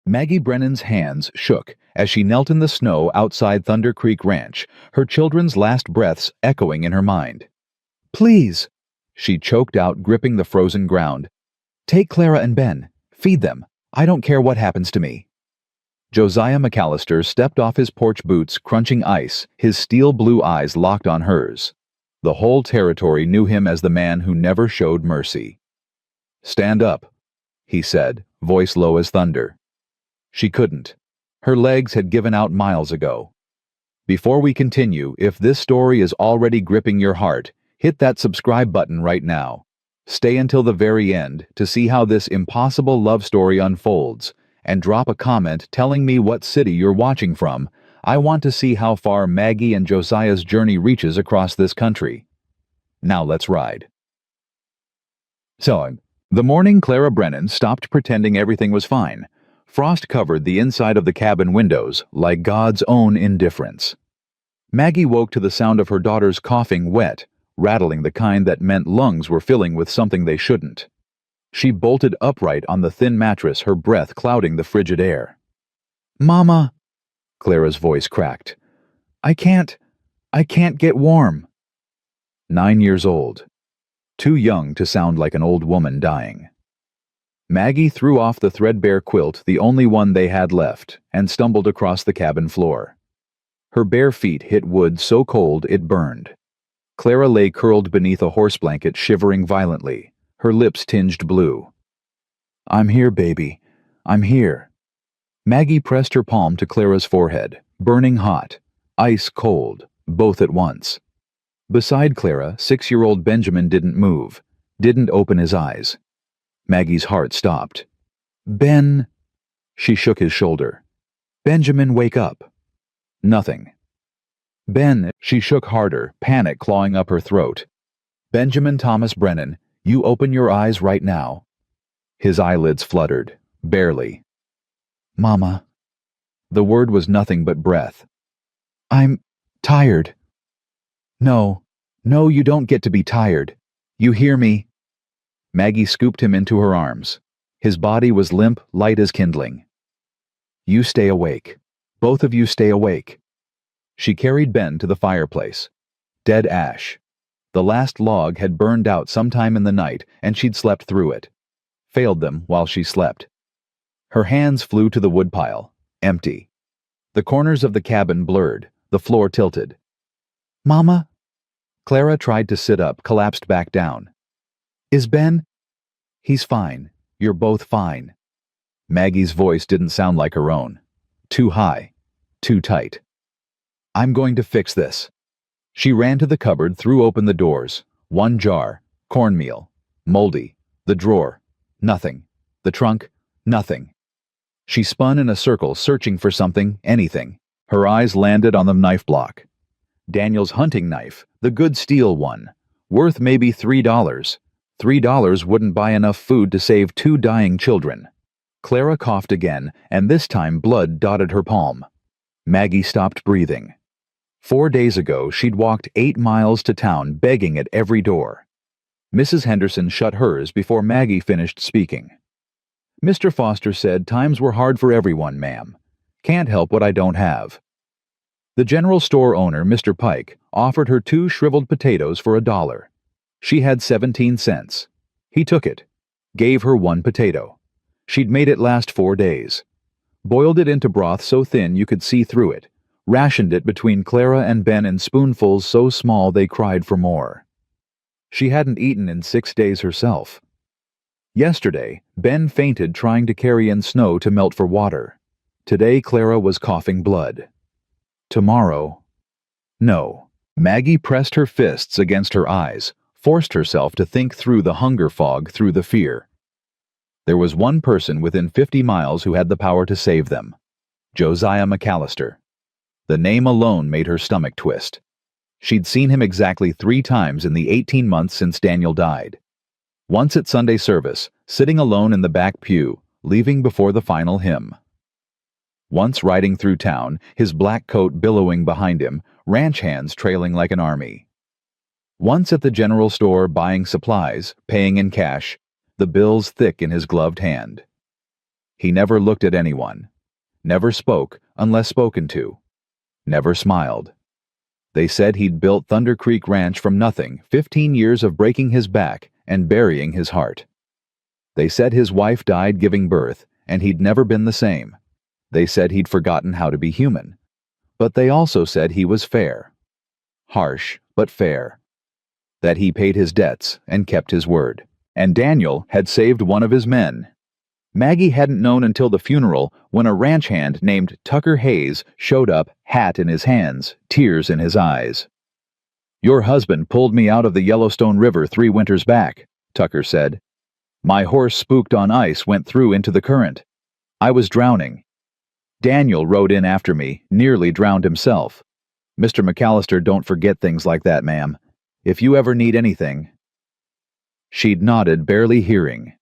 Maggie Brennan's hands shook as she knelt in the snow outside Thunder Creek Ranch, her children's last breaths echoing in her mind. "Please," she choked out, gripping the frozen ground. "Take Clara and Ben. Feed them. I don't care what happens to me." Josiah McAllister stepped off his porch boots, crunching ice, his steel blue eyes locked on hers. The whole territory knew him as the man who never showed mercy. "Stand up," he said, voice low as thunder. She couldn't. Her legs had given out miles ago. Before we continue, if this story is already gripping your heart, hit that subscribe button right now. Stay until the very end to see how this impossible love story unfolds, and drop a comment telling me what city you're watching from. I want to see how far Maggie and Josiah's journey reaches across this country. Now let's ride. So, the morning Clara Brennan stopped pretending everything was fine. Frost covered the inside of the cabin windows like God's own indifference. Maggie woke to the sound of her daughter's coughing wet, rattling the kind that meant lungs were filling with something they shouldn't. She bolted upright on the thin mattress, her breath clouding the frigid air. "Mama," Clara's voice cracked. I can't get warm." 9 years old. Too young to sound like an old woman dying. Maggie threw off the threadbare quilt, the only one they had left, and stumbled across the cabin floor. Her bare feet hit wood so cold it burned. Clara lay curled beneath a horse blanket, shivering violently, her lips tinged blue. "I'm here, baby. I'm here." Maggie pressed her palm to Clara's forehead, burning hot, ice cold, both at once. Beside Clara, 6-year-old Benjamin didn't move, didn't open his eyes. Maggie's heart stopped. "Ben," she shook his shoulder. "Benjamin, wake up." Nothing. "Ben," she shook harder, panic clawing up her throat. "Benjamin Thomas Brennan, you open your eyes right now." His eyelids fluttered, barely. "Mama." The word was nothing but breath. "I'm tired." No, you don't get to be tired. You hear me?" Maggie scooped him into her arms. His body was limp, light as kindling. "You stay awake. Both of you stay awake." She carried Ben to the fireplace. Dead ash. The last log had burned out sometime in the night, and she'd slept through it. Failed them while she slept. Her hands flew to the woodpile. Empty. The corners of the cabin blurred, the floor tilted. "Mama?" Clara tried to sit up, collapsed back down. "Is Ben?" "He's fine. You're both fine." Maggie's voice didn't sound like her own. Too high. Too tight. "I'm going to fix this." She ran to the cupboard, threw open the doors. One jar. Cornmeal. Moldy. The drawer. Nothing. The trunk. Nothing. She spun in a circle, searching for something, anything. Her eyes landed on the knife block. Daniel's hunting knife, the good steel one. Worth maybe $3. $3 wouldn't buy enough food to save 2 dying children. Clara coughed again, and this time blood dotted her palm. Maggie stopped breathing. 4 days ago, she'd walked 8 miles to town, begging at every door. Mrs. Henderson shut hers before Maggie finished speaking. "Mr. Foster said times were hard for everyone, ma'am. Can't help what I don't have." The general store owner, Mr. Pike, offered her 2 shriveled potatoes for $1. She had 17 cents. He took it. Gave her 1 potato. She'd made it last 4 days. Boiled it into broth so thin you could see through it. Rationed it between Clara and Ben in spoonfuls so small they cried for more. She hadn't eaten in 6 days herself. Yesterday, Ben fainted trying to carry in snow to melt for water. Today, Clara was coughing blood. Tomorrow... No. Maggie pressed her fists against her eyes, forced herself to think through the hunger fog, through the fear. There was one person within 50 miles who had the power to save them. Josiah McAllister. The name alone made her stomach twist. She'd seen him exactly 3 times in the 18 months since Daniel died. Once at Sunday service, sitting alone in the back pew, leaving before the final hymn. Once riding through town, his black coat billowing behind him, ranch hands trailing like an army. Once at the general store buying supplies, paying in cash, the bills thick in his gloved hand. He never looked at anyone. Never spoke unless spoken to. Never smiled. They said he'd built Thunder Creek Ranch from nothing, 15 years of breaking his back and burying his heart. They said his wife died giving birth, and he'd never been the same. They said he'd forgotten how to be human. But they also said he was fair. Harsh, but fair. That he paid his debts and kept his word. And Daniel had saved one of his men. Maggie hadn't known until the funeral when a ranch hand named Tucker Hayes showed up, hat in his hands, tears in his eyes. "Your husband pulled me out of the Yellowstone River 3 winters back," Tucker said. "My horse, spooked on ice, went through into the current. I was drowning. Daniel rode in after me, nearly drowned himself. Mr. McAllister, don't forget things like that, ma'am. If you ever need anything." She'd nodded, barely hearing,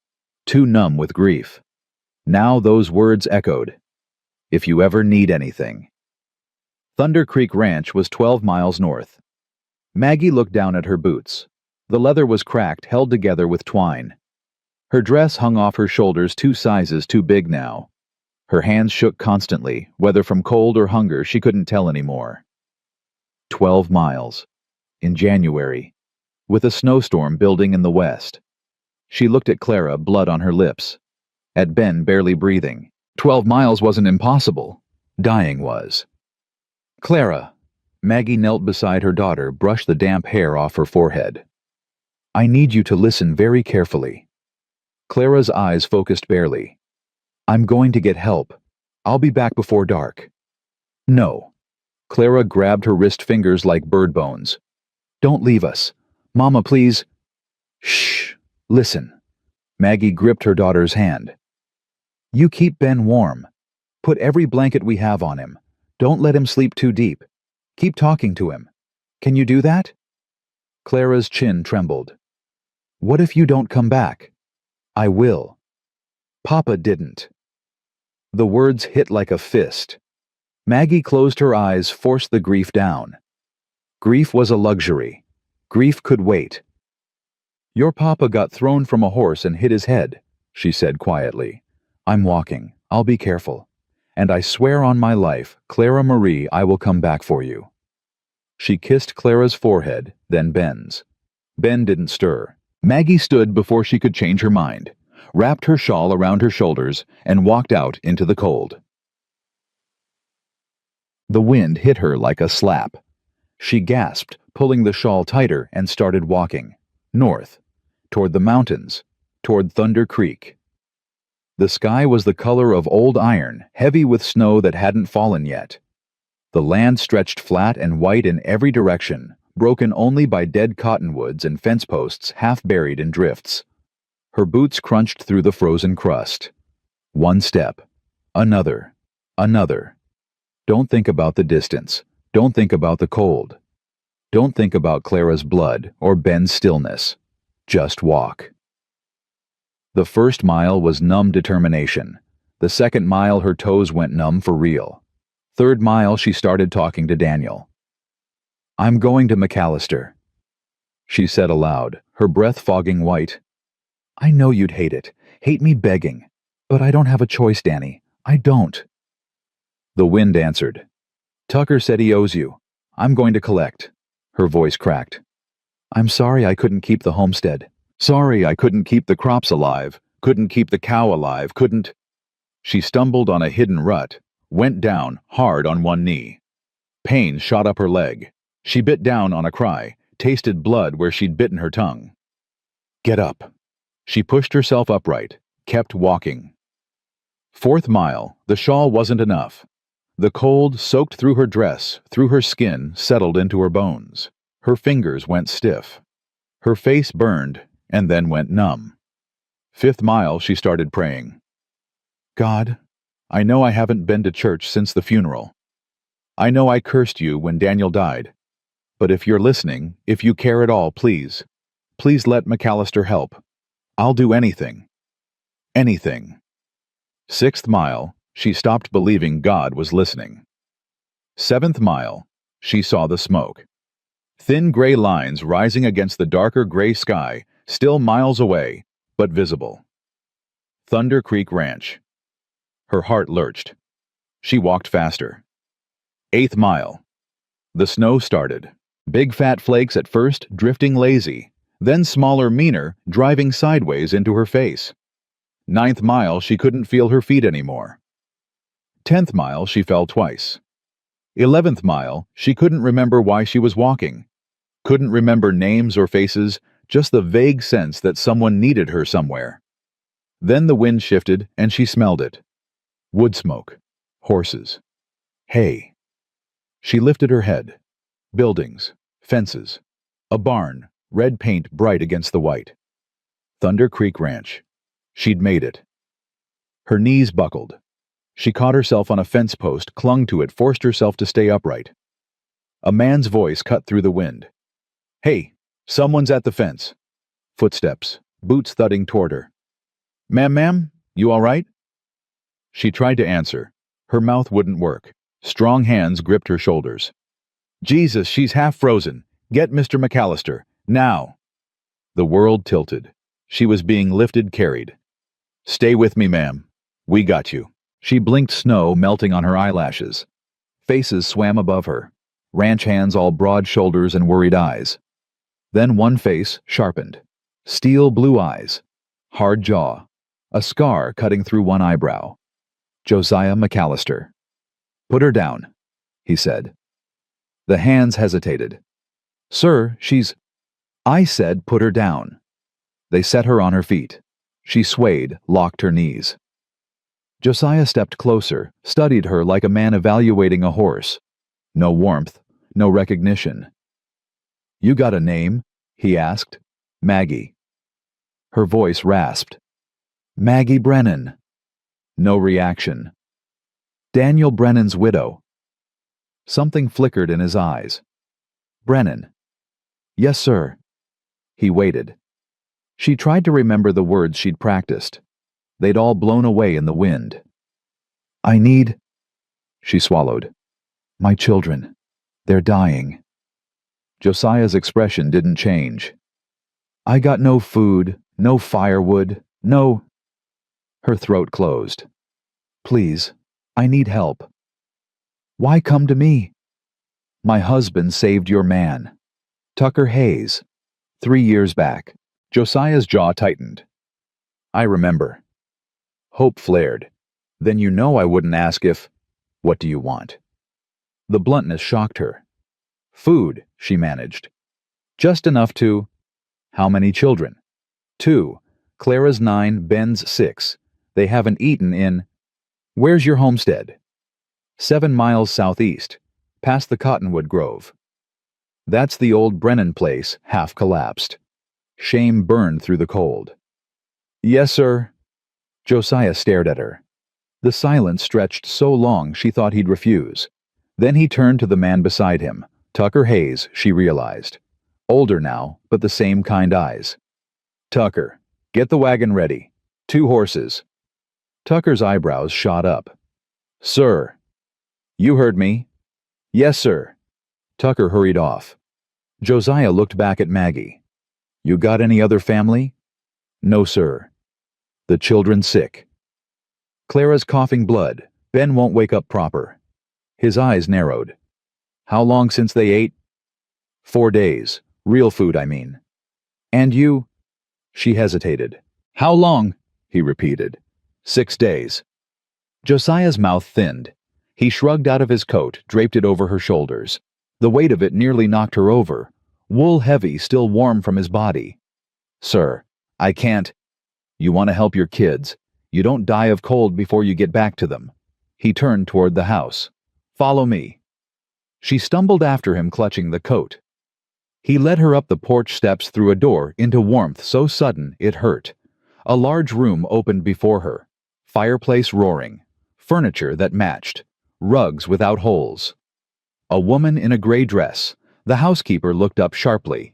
too numb with grief. Now those words echoed. If you ever need anything. Thunder Creek Ranch was 12 miles north. Maggie looked down at her boots. The leather was cracked, held together with twine. Her dress hung off her shoulders 2 sizes too big now. Her hands shook constantly, whether from cold or hunger she couldn't tell anymore. 12 miles. In January. With a snowstorm building in the west. She looked at Clara, blood on her lips. At Ben, barely breathing. 12 miles wasn't impossible. Dying was. "Clara." Maggie knelt beside her daughter, brushed the damp hair off her forehead. "I need you to listen very carefully." Clara's eyes focused barely. "I'm going to get help. I'll be back before dark." "No." Clara grabbed her wrist fingers like bird bones. "Don't leave us. Mama, please." "Shh. Listen." Maggie gripped her daughter's hand. "You keep Ben warm. Put every blanket we have on him. Don't let him sleep too deep. Keep talking to him. Can you do that?" Clara's chin trembled. "What if you don't come back?" "I will." "Papa didn't." The words hit like a fist. Maggie closed her eyes, forced the grief down. Grief was a luxury. Grief could wait. "Your papa got thrown from a horse and hit his head," she said quietly. "I'm walking. I'll be careful. And I swear on my life, Clara Marie, I will come back for you." She kissed Clara's forehead, then Ben's. Ben didn't stir. Maggie stood before she could change her mind, wrapped her shawl around her shoulders, and walked out into the cold. The wind hit her like a slap. She gasped, pulling the shawl tighter, and started walking. North. Toward the mountains. Toward Thunder Creek. The sky was the color of old iron, heavy with snow that hadn't fallen yet. The land stretched flat and white in every direction, broken only by dead cottonwoods and fence posts half buried in drifts. Her boots crunched through the frozen crust. One step. Another. Another. Don't think about the distance. Don't think about the cold. Don't think about Clara's blood or Ben's stillness. Just walk. The first mile was numb determination. The second mile her toes went numb for real. Third mile she started talking to Daniel. "I'm going to McAllister," she said aloud, her breath fogging white. "I know you'd hate it, hate me begging, but I don't have a choice, Danny. I don't." The wind answered. "Tucker said he owes you. I'm going to collect." Her voice cracked. "I'm sorry I couldn't keep the homestead. Sorry I couldn't keep the crops alive, couldn't keep the cow alive, couldn't—" She stumbled on a hidden rut, went down, hard on one knee. Pain shot up her leg. She bit down on a cry, tasted blood where she'd bitten her tongue. "Get up." She pushed herself upright, kept walking. Fourth mile, the shawl wasn't enough. The cold soaked through her dress, through her skin, settled into her bones. Her fingers went stiff. Her face burned, and then went numb. Fifth mile, she started praying. "God, I know I haven't been to church since the funeral. I know I cursed you when Daniel died. But if you're listening, if you care at all, please let McAllister help. I'll do anything. Anything." Sixth mile, she stopped believing God was listening. Seventh mile, she saw the smoke. Thin gray lines rising against the darker gray sky, still miles away, but visible. Thunder Creek Ranch. Her heart lurched. She walked faster. 8th mile. The snow started. Big fat flakes at first, drifting lazy, then smaller, meaner, driving sideways into her face. 9th mile, she couldn't feel her feet anymore. 10th mile, she fell twice. 11th mile, she couldn't remember why she was walking. Couldn't remember names or faces, just the vague sense that someone needed her somewhere. Then the wind shifted and she smelled it. Wood smoke. Horses. Hay. She lifted her head. Buildings. Fences. A barn, red paint bright against the white. Thunder Creek Ranch. She'd made it. Her knees buckled. She caught herself on a fence post, clung to it, forced herself to stay upright. A man's voice cut through the wind. "Hey, someone's at the fence." Footsteps, boots thudding toward her. Ma'am, you all right?" She tried to answer. Her mouth wouldn't work. Strong hands gripped her shoulders. "Jesus, she's half frozen. Get Mr. McAllister, now." The world tilted. She was being lifted, carried. "Stay with me, ma'am. We got you." She blinked, snow melting on her eyelashes. Faces swam above her. Ranch hands, all broad shoulders and worried eyes. Then one face sharpened. Steel blue eyes. Hard jaw. A scar cutting through one eyebrow. Josiah McAllister. "Put her down," he said. The hands hesitated. "Sir, she's—" "I said put her down." They set her on her feet. She swayed, locked her knees. Josiah stepped closer, studied her like a man evaluating a horse. No warmth, no recognition. "You got a name?" he asked. "Maggie." Her voice rasped. "Maggie Brennan." No reaction. "Daniel Brennan's widow." Something flickered in his eyes. "Brennan." "Yes, sir." He waited. She tried to remember the words she'd practiced. They'd all blown away in the wind. "I need—" She swallowed. "My children. They're dying." Josiah's expression didn't change. "I got no food, no firewood, no—" Her throat closed. "Please, I need help." "Why come to me?" "My husband saved your man. Tucker Hayes. 3 years back." Josiah's jaw tightened. "I remember." Hope flared. "Then you know I wouldn't ask if— What do you want?" The bluntness shocked her. "Food," she managed. "Just enough to—" "How many children?" "2. Clara's 9, Ben's 6. They haven't eaten in—" "Where's your homestead?" 7 miles southeast, past the cottonwood grove." "That's the old Brennan place, half collapsed." Shame burned through the cold. "Yes, sir." Josiah stared at her. The silence stretched so long she thought he'd refuse. Then he turned to the man beside him. Tucker Hayes, she realized. Older now, but the same kind eyes. "Tucker, get the wagon ready. 2 horses." Tucker's eyebrows shot up. "Sir." "You heard me." "Yes, sir." Tucker hurried off. Josiah looked back at Maggie. "You got any other family?" "No, sir." "The children sick?" "Clara's coughing blood. Ben won't wake up proper." His eyes narrowed. "How long since they ate?" 4 days. Real food, I mean." "And you—" She hesitated. "How long?" he repeated. 6 days." Josiah's mouth thinned. He shrugged out of his coat, draped it over her shoulders. The weight of it nearly knocked her over. Wool heavy, still warm from his body. "Sir, I can't—" "You want to help your kids. You don't die of cold before you get back to them." He turned toward the house. "Follow me." She stumbled after him, clutching the coat. He led her up the porch steps, through a door, into warmth so sudden it hurt. A large room opened before her. Fireplace roaring. Furniture that matched. Rugs without holes. A woman in a gray dress. The housekeeper looked up sharply.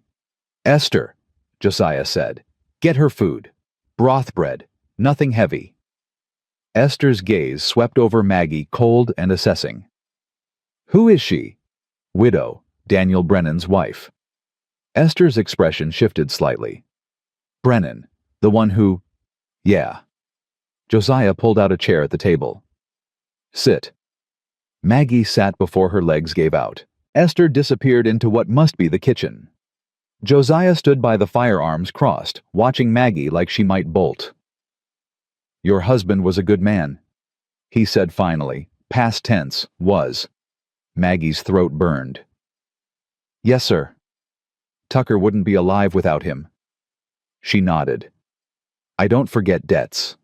"Esther," Josiah said. "Get her food. Broth bread. Nothing heavy." Esther's gaze swept over Maggie, cold and assessing. "Who is she?" "Widow. Daniel Brennan's wife." Esther's expression shifted slightly. "Brennan. The one who—" "Yeah." Josiah pulled out a chair at the table. Sit. Maggie sat before her legs gave out. Esther disappeared into what must be the kitchen. Josiah stood by the firearms crossed, watching Maggie like she might bolt. "Your husband was a good man," he said finally, past tense, was. Maggie's throat burned. "Yes, sir. Tucker wouldn't be alive without him." She nodded. "I don't forget debts."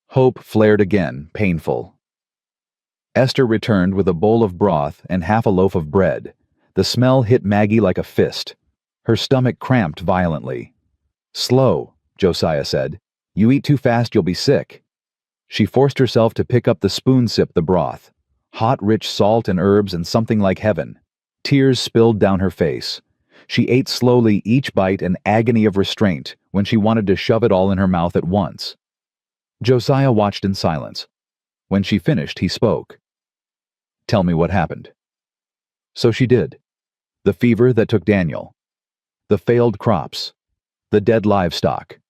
Hope flared again, painful. Esther returned with a bowl of broth and half a loaf of bread. The smell hit Maggie like a fist. Her stomach cramped violently. "Slow," Josiah said. "You eat too fast, you'll be sick." She forced herself to pick up the spoon, sip the broth. Hot, rich salt and herbs and something like heaven. Tears spilled down her face. She ate slowly, each bite an agony of restraint when she wanted to shove it all in her mouth at once. Josiah watched in silence. When she finished, he spoke. "Tell me what happened." So she did. The fever that took Daniel. The failed crops. The dead livestock.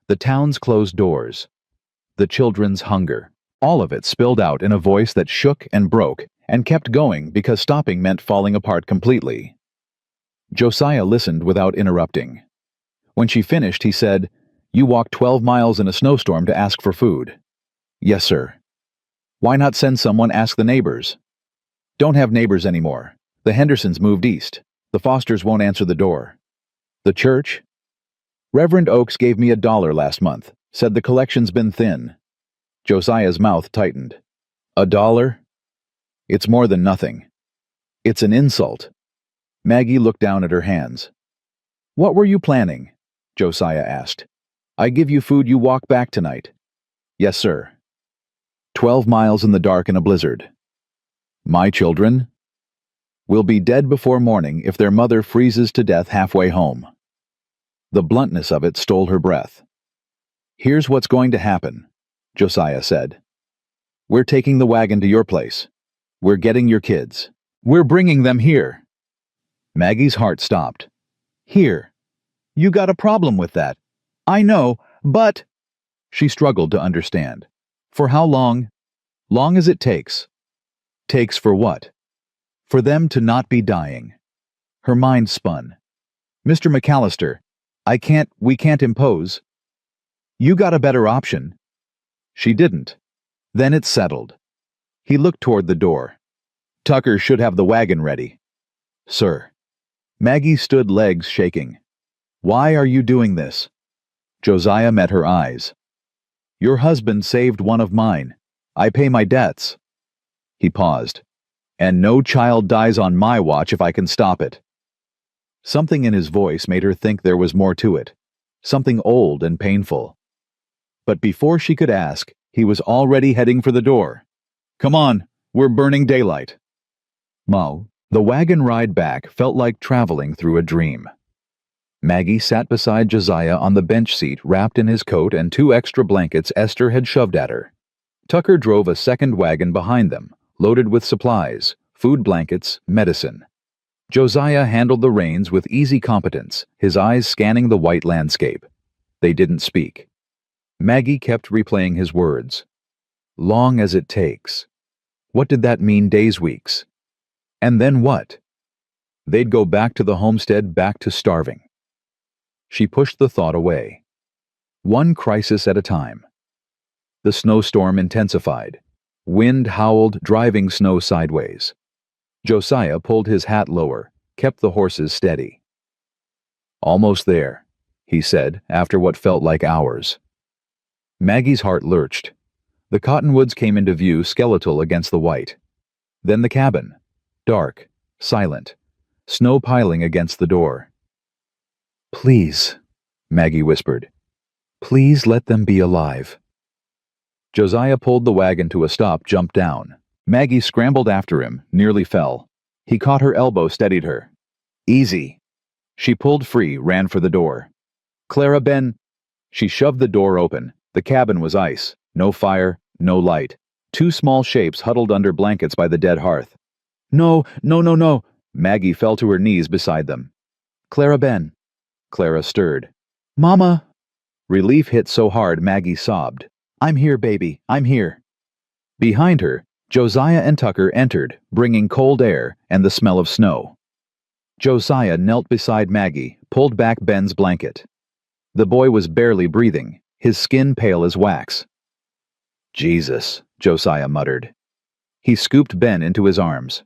The town's closed doors. The children's hunger. All of it spilled out in a voice that shook and broke and kept going because stopping meant falling apart completely. Josiah listened without interrupting. When she finished, he said, "You walked 12 miles in a snowstorm to ask for food." "Yes, sir." "Why not send someone ask the neighbors?" "Don't have neighbors anymore. The Hendersons moved east. The Fosters won't answer the door." "The church?" "Reverend Oakes gave me $1 last month. Said the collection's been thin." Josiah's mouth tightened. $1? It's more than nothing. It's an insult. Maggie looked down at her hands. "What were you planning?" Josiah asked. "I give you food, you walk back tonight." "Yes, sir." 12 miles in the dark in a blizzard. My children will be dead before morning if their mother freezes to death halfway home. The bluntness of it stole her breath. "Here's what's going to happen," Josiah said. "We're taking the wagon to your place. We're getting your kids. We're bringing them here." Maggie's heart stopped. "Here. You got a problem with that. I know, but—" She struggled to understand. "For how long?" "Long as it takes." "Takes for what?" "For them to not be dying." Her mind spun. "Mr. McAllister, we can't impose." "You got a better option." She didn't. Then it settled. He looked toward the door. "Tucker should have the wagon ready." "Sir." Maggie stood, legs shaking. "Why are you doing this?" Josiah met her eyes. "Your husband saved one of mine. I pay my debts." He paused. "And no child dies on my watch if I can stop it." Something in his voice made her think there was more to it. Something old and painful. But before she could ask, he was already heading for the door. "Come on, we're burning daylight." The wagon ride back felt like traveling through a dream. Maggie sat beside Josiah on the bench seat, wrapped in his coat and 2 extra blankets Esther had shoved at her. Tucker drove a second wagon behind them, loaded with supplies, food, blankets, medicine. Josiah handled the reins with easy competence, his eyes scanning the white landscape. They didn't speak. Maggie kept replaying his words. Long as it takes. What did that mean, days, weeks? And then what? They'd go back to the homestead, back to starving. She pushed the thought away. One crisis at a time. The snowstorm intensified. Wind howled, driving snow sideways. Josiah pulled his hat lower, kept the horses steady. "Almost there," he said, after what felt like hours. Maggie's heart lurched. The cottonwoods came into view, skeletal against the white. Then the cabin. Dark, silent, snow piling against the door. "Please," Maggie whispered. "Please let them be alive." Josiah pulled the wagon to a stop, jumped down. Maggie scrambled after him, nearly fell. He caught her elbow, steadied her. "Easy." She pulled free, ran for the door. "Clara Ben—" She shoved the door open. The cabin was ice. No fire, no light. 2 small shapes huddled under blankets by the dead hearth. "No, no, no, no." Maggie fell to her knees beside them. "Clara Ben." Clara stirred. "Mama." Relief hit so hard Maggie sobbed. "I'm here, baby, I'm here." Behind her, Josiah and Tucker entered, bringing cold air and the smell of snow. Josiah knelt beside Maggie, pulled back Ben's blanket. The boy was barely breathing, his skin pale as wax. "Jesus," Josiah muttered. He scooped Ben into his arms.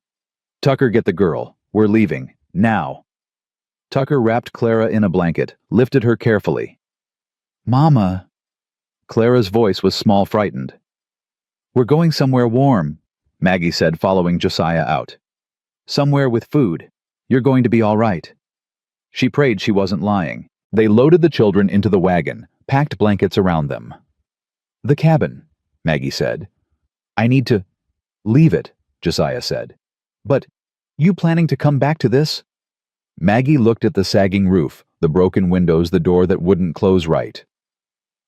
"Tucker, get the girl. We're leaving. Now." Tucker wrapped Clara in a blanket, lifted her carefully. "Mama." Clara's voice was small, frightened. "We're going somewhere warm," Maggie said, following Josiah out. "Somewhere with food. You're going to be all right." She prayed she wasn't lying. They loaded the children into the wagon, packed blankets around them. "The cabin," Maggie said. "I need to—" "Leave it," Josiah said. "But, you planning to come back to this?" Maggie looked at the sagging roof, the broken windows, the door that wouldn't close right.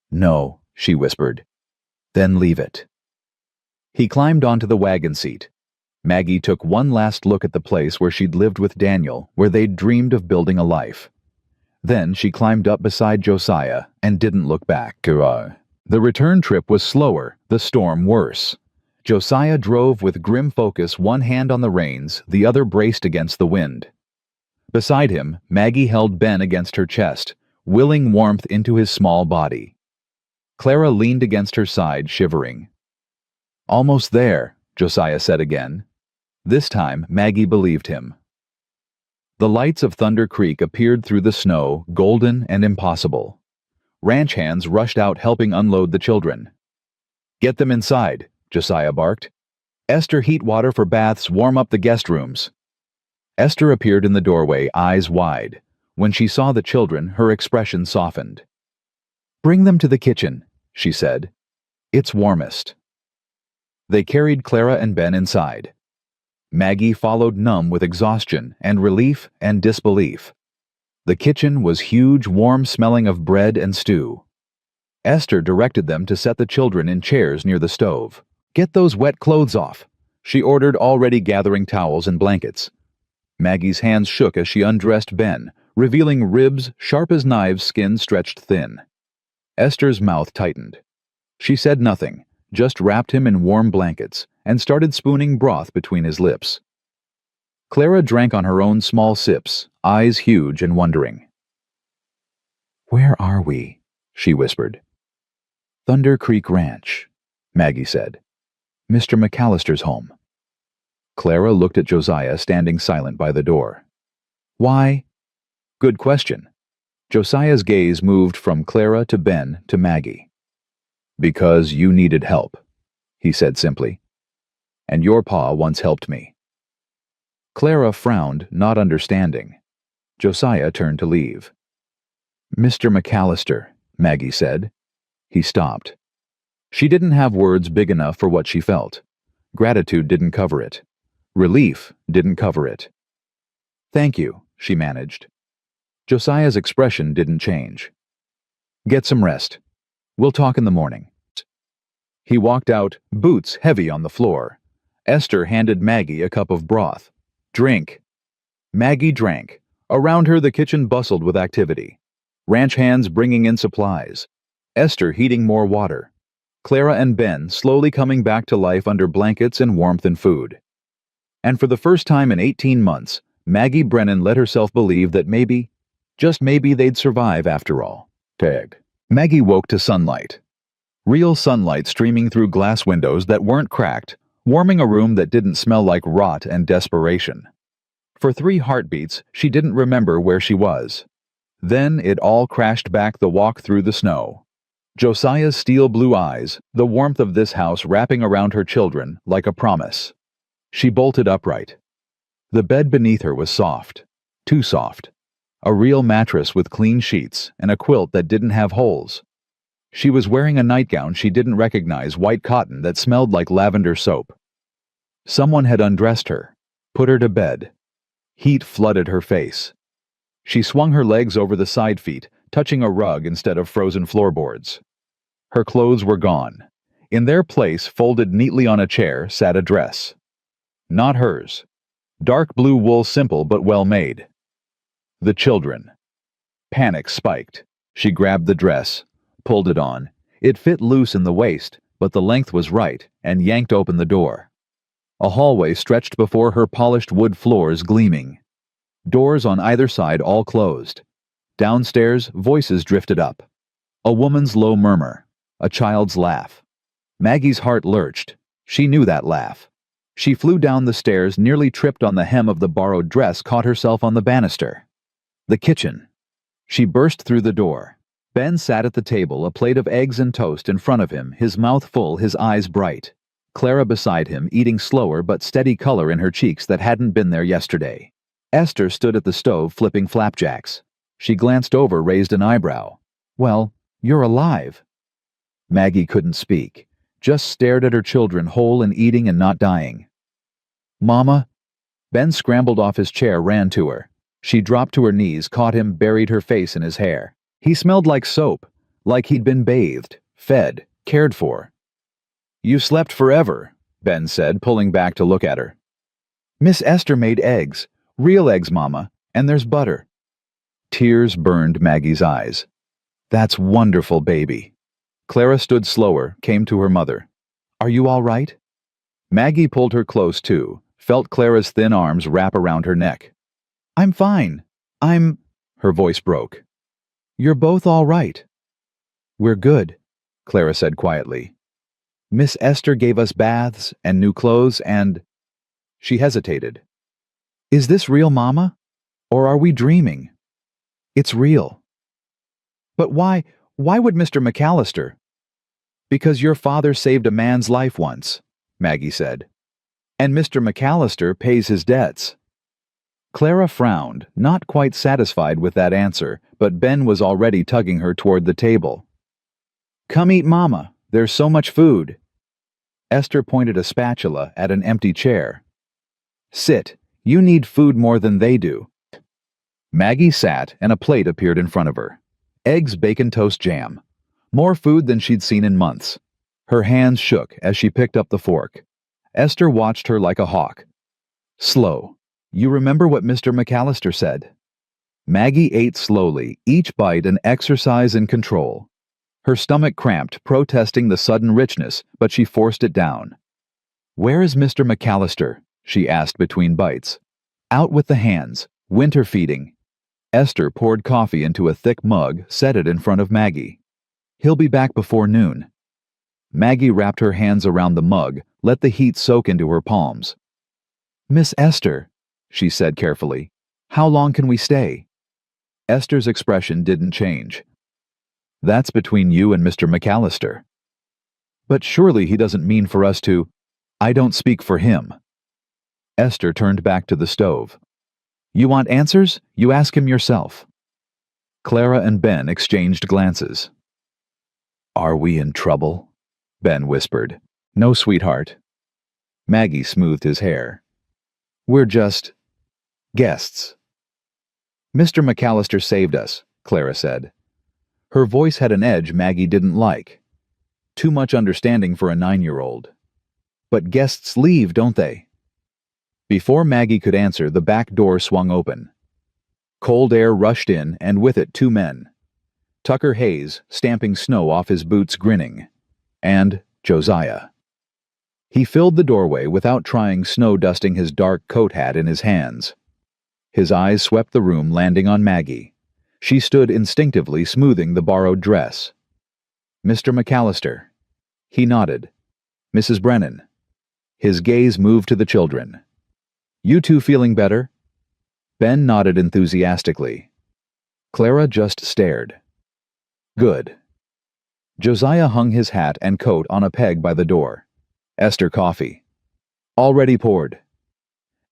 "No," she whispered. "Then leave it." He climbed onto the wagon seat. Maggie took one last look at the place where she'd lived with Daniel, where they'd dreamed of building a life. Then she climbed up beside Josiah and didn't look back. The return trip was slower, the storm worse. Josiah drove with grim focus, one hand on the reins, the other braced against the wind. Beside him, Maggie held Ben against her chest, willing warmth into his small body. Clara leaned against her side, shivering. "Almost there," Josiah said again. This time, Maggie believed him. The lights of Thunder Creek appeared through the snow, golden and impossible. Ranch hands rushed out, helping unload the children. "Get them inside," Josiah barked. "Esther, heat water for baths, warm up the guest rooms." Esther appeared in the doorway, eyes wide. When she saw the children, her expression softened. "Bring them to the kitchen," she said. "It's warmest." They carried Clara and Ben inside. Maggie followed, numb with exhaustion and relief and disbelief. The kitchen was huge, warm, smelling of bread and stew. Esther directed them to set the children in chairs near the stove. "Get those wet clothes off," she ordered, already gathering towels and blankets. Maggie's hands shook as she undressed Ben, revealing ribs sharp as knives, skin stretched thin. Esther's mouth tightened. She said nothing, just wrapped him in warm blankets and started spooning broth between his lips. Clara drank on her own small sips, eyes huge and wondering. "Where are we?" she whispered. "Thunder Creek Ranch," Maggie said. "Mr. McAllister's home." Clara looked at Josiah standing silent by the door. "Why?" "Good question." Josiah's gaze moved from Clara to Ben to Maggie. "Because you needed help," he said simply. "And your pa once helped me." Clara frowned, not understanding. Josiah turned to leave. "Mr. McAllister," Maggie said. He stopped. She didn't have words big enough for what she felt. Gratitude didn't cover it. Relief didn't cover it. "Thank you," she managed. Josiah's expression didn't change. "Get some rest. We'll talk in the morning." He walked out, boots heavy on the floor. Esther handed Maggie a cup of broth. "Drink." Maggie drank. Around her, the kitchen bustled with activity. Ranch hands bringing in supplies. Esther heating more water. Clara and Ben slowly coming back to life under blankets and warmth and food. And for the first time in 18 months, Maggie Brennan let herself believe that maybe, just maybe, they'd survive after all. Maggie woke to sunlight. Real sunlight streaming through glass windows that weren't cracked, warming a room that didn't smell like rot and desperation. For 3 heartbeats, she didn't remember where she was. Then it all crashed back, the walk through the snow. Josiah's steel blue eyes, the warmth of this house wrapping around her children like a promise. She bolted upright. The bed beneath her was soft. Too soft. A real mattress with clean sheets and a quilt that didn't have holes. She was wearing a nightgown she didn't recognize, white cotton that smelled like lavender soap. Someone had undressed her, put her to bed. Heat flooded her face. She swung her legs over the side feet, touching a rug instead of frozen floorboards. Her clothes were gone. In their place, folded neatly on a chair, sat a dress. Not hers. Dark blue wool, simple but well made. The children. Panic spiked. She grabbed the dress, pulled it on. It fit loose in the waist, but the length was right and yanked open the door. A hallway stretched before her, polished wood floors gleaming. Doors on either side all closed. Downstairs, voices drifted up. A woman's low murmur. A child's laugh. Maggie's heart lurched. She knew that laugh. She flew down the stairs, nearly tripped on the hem of the borrowed dress, caught herself on the banister. The kitchen. She burst through the door. Ben sat at the table, a plate of eggs and toast in front of him, his mouth full, his eyes bright. Clara beside him, eating slower but steady color in her cheeks that hadn't been there yesterday. Esther stood at the stove flipping flapjacks. She glanced over, raised an eyebrow. "Well, you're alive." Maggie couldn't speak, just stared at her children, whole and eating and not dying. "Mama?" Ben scrambled off his chair, ran to her. She dropped to her knees, caught him, buried her face in his hair. He smelled like soap, like he'd been bathed, fed, cared for. "You slept forever," Ben said, pulling back to look at her. "Miss Esther made eggs. Real eggs, Mama, and there's butter." Tears burned Maggie's eyes. "That's wonderful, baby." Clara stood slower, came to her mother. "Are you all right?" Maggie pulled her close too, felt Clara's thin arms wrap around her neck. "I'm fine. Her voice broke. "You're both all right." "We're good," Clara said quietly. "Miss Esther gave us baths and new clothes and—" She hesitated. "Is this real, Mama? Or are we dreaming?" "It's real." "But why would Mr. McAllister?" "Because your father saved a man's life once," Maggie said. "And Mr. McAllister pays his debts." Clara frowned, not quite satisfied with that answer, but Ben was already tugging her toward the table. "Come eat, Mama. There's so much food." Esther pointed a spatula at an empty chair. "Sit. You need food more than they do." Maggie sat, and a plate appeared in front of her. Eggs, bacon, toast, jam. More food than she'd seen in months. Her hands shook as she picked up the fork. Esther watched her like a hawk. "Slow. You remember what Mr. McAllister said." Maggie ate slowly, each bite an exercise in control. Her stomach cramped, protesting the sudden richness, but she forced it down. "Where is Mr. McAllister?" she asked between bites. "Out with the hands. Winter feeding." Esther poured coffee into a thick mug, set it in front of Maggie. "He'll be back before noon." Maggie wrapped her hands around the mug, let the heat soak into her palms. "Miss Esther," she said carefully, "how long can we stay?" Esther's expression didn't change. "That's between you and Mr. McAllister." "But surely he doesn't mean for us to—" "I don't speak for him." Esther turned back to the stove. "You want answers? You ask him yourself." Clara and Ben exchanged glances. "Are we in trouble?" Ben whispered. "No, sweetheart." Maggie smoothed his hair. "We're just guests." "Mr. McAllister saved us," Clara said. Her voice had an edge Maggie didn't like. Too much understanding for a 9-year-old. "But guests leave, don't they?" Before Maggie could answer, the back door swung open. Cold air rushed in, and with it 2 men. Tucker Hayes, stamping snow off his boots, grinning. And Josiah. He filled the doorway without trying, snow dusting his dark coat hat in his hands. His eyes swept the room, landing on Maggie. She stood instinctively, smoothing the borrowed dress. "Mr. McAllister." He nodded. "Mrs. Brennan." His gaze moved to the children. "You two feeling better?" Ben nodded enthusiastically. Clara just stared. "Good." Josiah hung his hat and coat on a peg by the door. "Esther, coffee." "Already poured."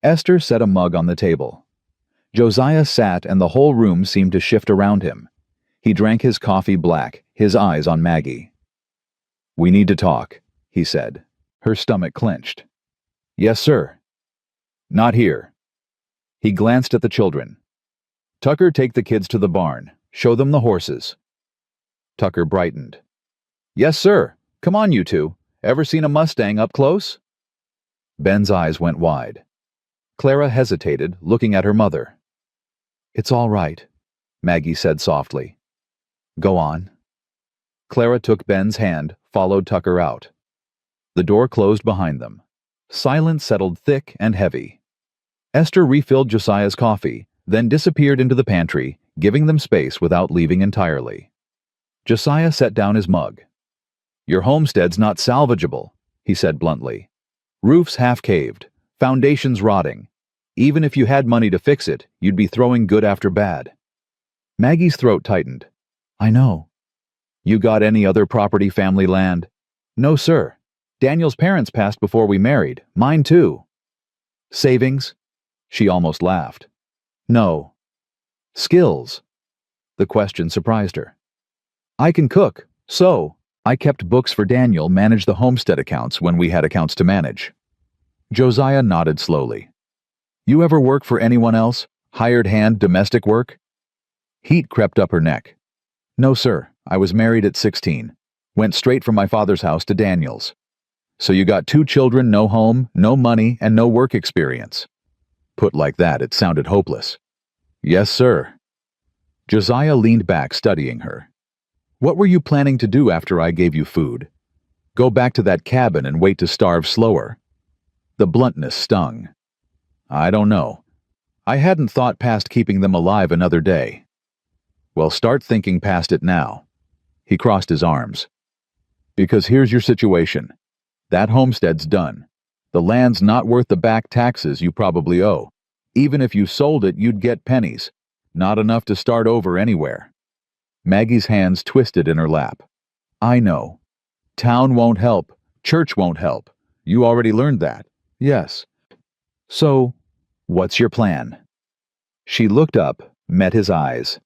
Esther set a mug on the table. Josiah sat, and the whole room seemed to shift around him. He drank his coffee black, his eyes on Maggie. "We need to talk," he said. Her stomach clenched. "Yes, sir." "Not here." He glanced at the children. "Tucker, take the kids to the barn. Show them the horses." Tucker brightened. "Yes, sir. Come on, you two. Ever seen a Mustang up close?" Ben's eyes went wide. Clara hesitated, looking at her mother. "It's all right," Maggie said softly. "Go on." Clara took Ben's hand, followed Tucker out. The door closed behind them. Silence settled thick and heavy. Esther refilled Josiah's coffee, then disappeared into the pantry, giving them space without leaving entirely. Josiah set down his mug. "Your homestead's not salvageable," he said bluntly. "Roof's half-caved, foundations rotting. Even if you had money to fix it, you'd be throwing good after bad." Maggie's throat tightened. "I know." "You got any other property, family land?" "No, sir. Daniel's parents passed before we married. Mine too." "Savings?" She almost laughed. "No." "Skills?" The question surprised her. "I can cook, so I kept books for Daniel, managed the homestead accounts when we had accounts to manage." Josiah nodded slowly. "You ever work for anyone else? Hired hand domestic work?" Heat crept up her neck. "No, sir. I was married at 16. Went straight from my father's house to Daniel's." "So you got 2 children, no home, no money, and no work experience." Put like that, it sounded hopeless. "Yes, sir." Josiah leaned back, studying her. "What were you planning to do after I gave you food? Go back to that cabin and wait to starve slower?" The bluntness stung. "I don't know. I hadn't thought past keeping them alive another day." "Well, start thinking past it now." He crossed his arms. "Because here's your situation. That homestead's done. The land's not worth the back taxes you probably owe. Even if you sold it, you'd get pennies. Not enough to start over anywhere." Maggie's hands twisted in her lap. "I know. Town won't help. Church won't help. You already learned that." "Yes." "So, what's your plan?" She looked up, met his eyes.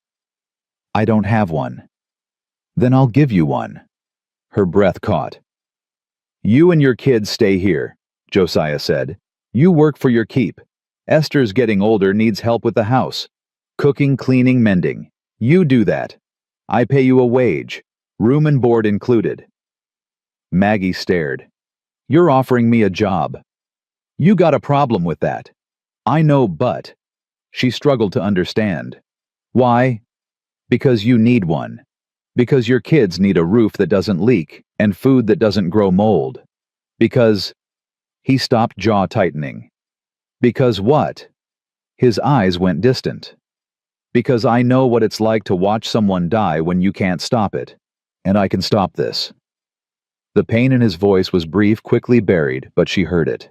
"I don't have one." "Then I'll give you one." Her breath caught. "You and your kids stay here," Josiah said. "You work for your keep. Esther's getting older, needs help with the house. Cooking, cleaning, mending. You do that. I pay you a wage, room and board included." Maggie stared. "You're offering me a job." "You got a problem with that." "I know, but..." She struggled to understand. "Why?" "Because you need one. Because your kids need a roof that doesn't leak and food that doesn't grow mold. Because..." He stopped, jaw tightening. "Because what?" His eyes went distant. "Because I know what it's like to watch someone die when you can't stop it. And I can stop this." The pain in his voice was brief, quickly buried, but she heard it.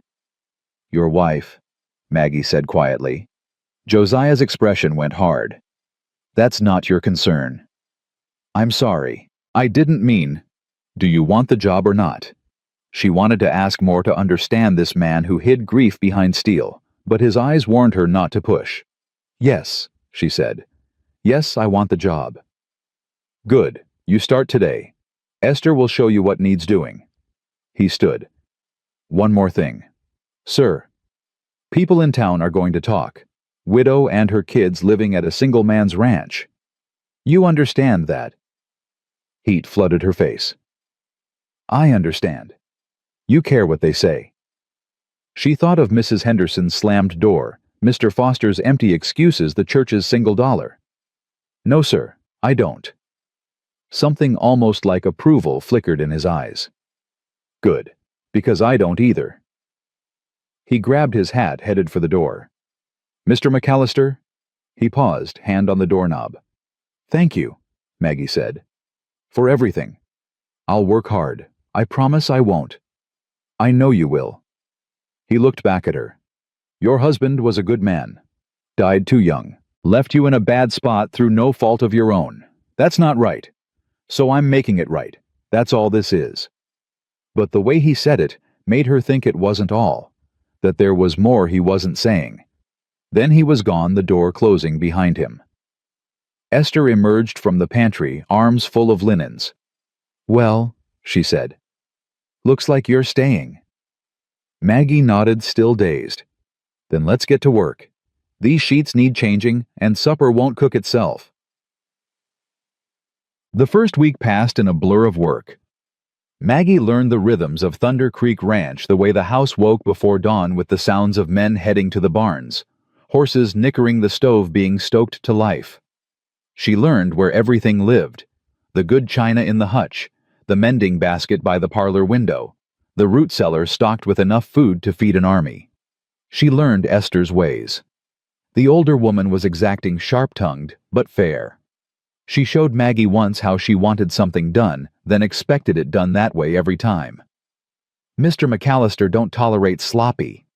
"Your wife," Maggie said quietly. Josiah's expression went hard. "That's not your concern." "I'm sorry. I didn't mean..." "Do you want the job or not?" She wanted to ask more to understand this man who hid grief behind steel, but his eyes warned her not to push. "Yes," she said. "Yes, I want the job." "Good. You start today. Esther will show you what needs doing." He stood. "One more thing." "Sir." "People in town are going to talk. Widow and her kids living at a single man's ranch. You understand that." Heat flooded her face. "I understand. You care what they say." She thought of Mrs. Henderson's slammed door, Mr. Foster's empty excuses, the church's single dollar. "No, sir, I don't." Something almost like approval flickered in his eyes. "Good, because I don't either." He grabbed his hat, headed for the door. "Mr. McAllister?" He paused, hand on the doorknob. "Thank you," Maggie said. "For everything. I'll work hard. I promise I won't." "I know you will." He looked back at her. "Your husband was a good man. Died too young. Left you in a bad spot through no fault of your own. That's not right. So I'm making it right. That's all this is." But the way he said it made her think it wasn't all, that there was more he wasn't saying. Then he was gone, the door closing behind him. Esther emerged from the pantry, arms full of linens. "Well," she said, "looks like you're staying." Maggie nodded, still dazed. "Then let's get to work. These sheets need changing, and supper won't cook itself." The first week passed in a blur of work. Maggie learned the rhythms of Thunder Creek Ranch the way the house woke before dawn with the sounds of men heading to the barns, horses nickering the stove being stoked to life. She learned where everything lived, the good china in the hutch, the mending basket by the parlor window, The root cellar stocked with enough food to feed an army. She learned Esther's ways. The older woman was exacting, sharp-tongued, but fair. She showed Maggie once how she wanted something done, then expected it done that way every time. "Mr. McAllister don't tolerate sloppy,"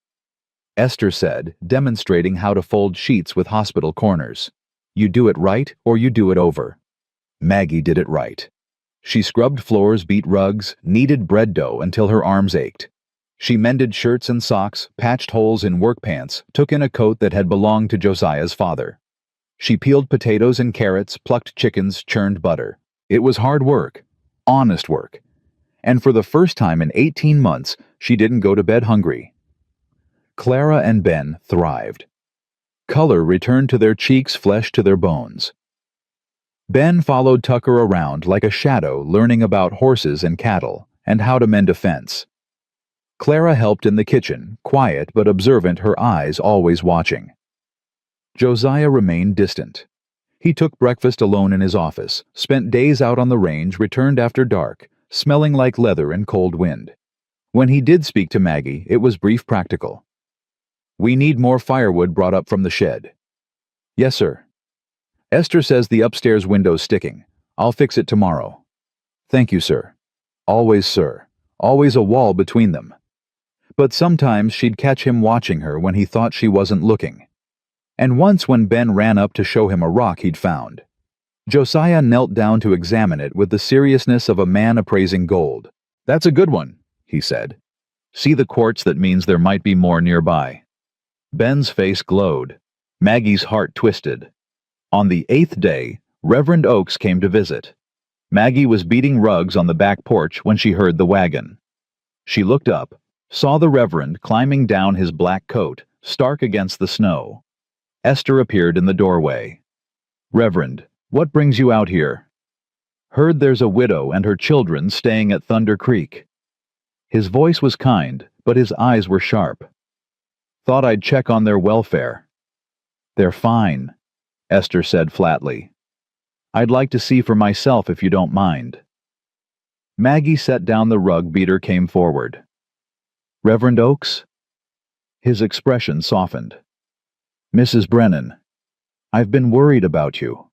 Esther said, demonstrating how to fold sheets with hospital corners. "You do it right or you do it over." Maggie did it right. She scrubbed floors, beat rugs, kneaded bread dough until her arms ached. She mended shirts and socks, patched holes in work pants, took in a coat that had belonged to Josiah's father. She peeled potatoes and carrots, plucked chickens, churned butter. It was hard work, honest work. And for the first time in 18 months, she didn't go to bed hungry. Clara and Ben thrived. Color returned to their cheeks, flesh to their bones. Ben followed Tucker around like a shadow, learning about horses and cattle, and how to mend a fence. Clara helped in the kitchen, quiet but observant, her eyes always watching. Josiah remained distant. He took breakfast alone in his office, spent days out on the range, returned after dark, smelling like leather and cold wind. When he did speak to Maggie, it was brief, practical. "We need more firewood brought up from the shed." "Yes, sir." "Esther says the upstairs window's sticking. I'll fix it tomorrow." "Thank you, sir." Always, sir. Always a wall between them. But sometimes she'd catch him watching her when he thought she wasn't looking. And once when Ben ran up to show him a rock he'd found. Josiah knelt down to examine it with the seriousness of a man appraising gold. "That's a good one," he said. "See the quartz? That means there might be more nearby." Ben's face glowed. Maggie's heart twisted. On the 8th day, Reverend Oakes came to visit. Maggie was beating rugs on the back porch when she heard the wagon. She looked up, saw the Reverend climbing down his black coat, stark against the snow. Esther appeared in the doorway. "Reverend, what brings you out here?" "Heard there's a widow and her children staying at Thunder Creek." His voice was kind, but his eyes were sharp. "Thought I'd check on their welfare." "They're fine," Esther said flatly. "I'd like to see for myself if you don't mind." Maggie set down the rug beater, came forward. "Reverend Oakes?" His expression softened. "Mrs. Brennan, I've been worried about you.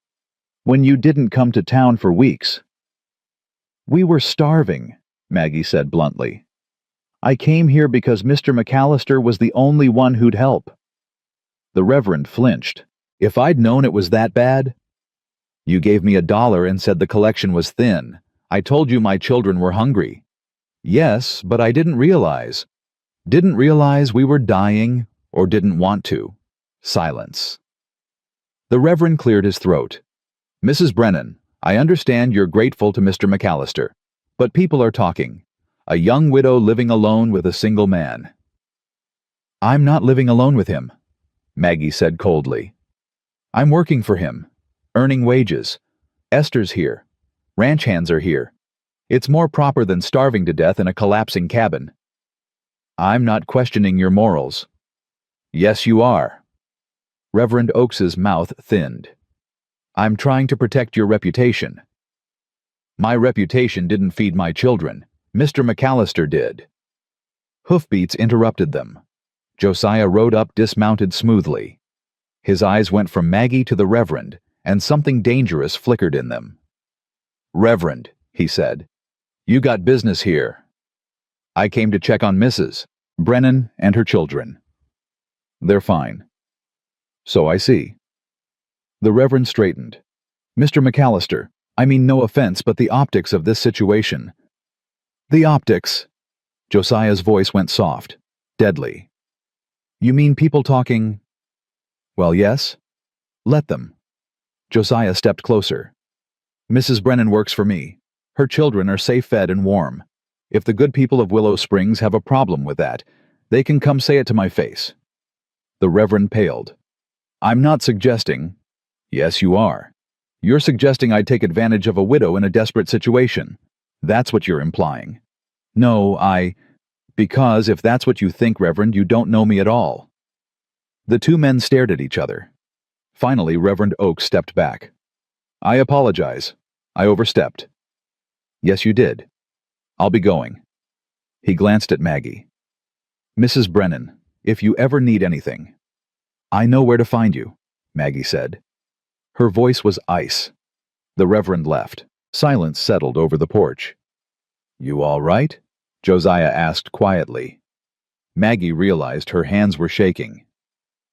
When you didn't come to town for weeks." "We were starving," Maggie said bluntly. "I came here because Mr. McAllister was the only one who'd help." The Reverend flinched. "If I'd known it was that bad—" "You gave me $1 and said the collection was thin. I told you my children were hungry." "Yes, but I didn't realize." "Didn't realize we were dying, or didn't want to." Silence. The Reverend cleared his throat. "Mrs. Brennan, I understand you're grateful to Mr. McAllister, but people are talking. A young widow living alone with a single man." "I'm not living alone with him," Maggie said coldly. "I'm working for him, earning wages. Esther's here. Ranch hands are here. It's more proper than starving to death in a collapsing cabin." "I'm not questioning your morals." "Yes, you are." Reverend Oakes's mouth thinned. "I'm trying to protect your reputation." "My reputation didn't feed my children. Mr. McAllister did." Hoofbeats interrupted them. Josiah rode up, dismounted smoothly. His eyes went from Maggie to the Reverend, and something dangerous flickered in them. "Reverend," he said, "you got business here." "I came to check on Mrs. Brennan and her children." "They're fine." "So I see." The Reverend straightened. "Mr. McAllister, I mean no offense, but the optics of this situation—" "The optics?" Josiah's voice went soft, deadly. "You mean people talking—" "Well, yes. Let them." Josiah stepped closer. "Mrs. Brennan works for me. Her children are safe, fed, and warm. If the good people of Willow Springs have a problem with that, they can come say it to my face." The Reverend paled. "I'm not suggesting—" "Yes, you are. You're suggesting I take advantage of a widow in a desperate situation. That's what you're implying." "No, because if that's what you think, Reverend, you don't know me at all." The two men stared at each other. Finally, Reverend Oakes stepped back. "I apologize. I overstepped." "Yes, you did. I'll be going." He glanced at Maggie. "Mrs. Brennan, if you ever need anything." "I know where to find you," Maggie said. Her voice was ice. The Reverend left. Silence settled over the porch. "You all right?" Josiah asked quietly. Maggie realized her hands were shaking.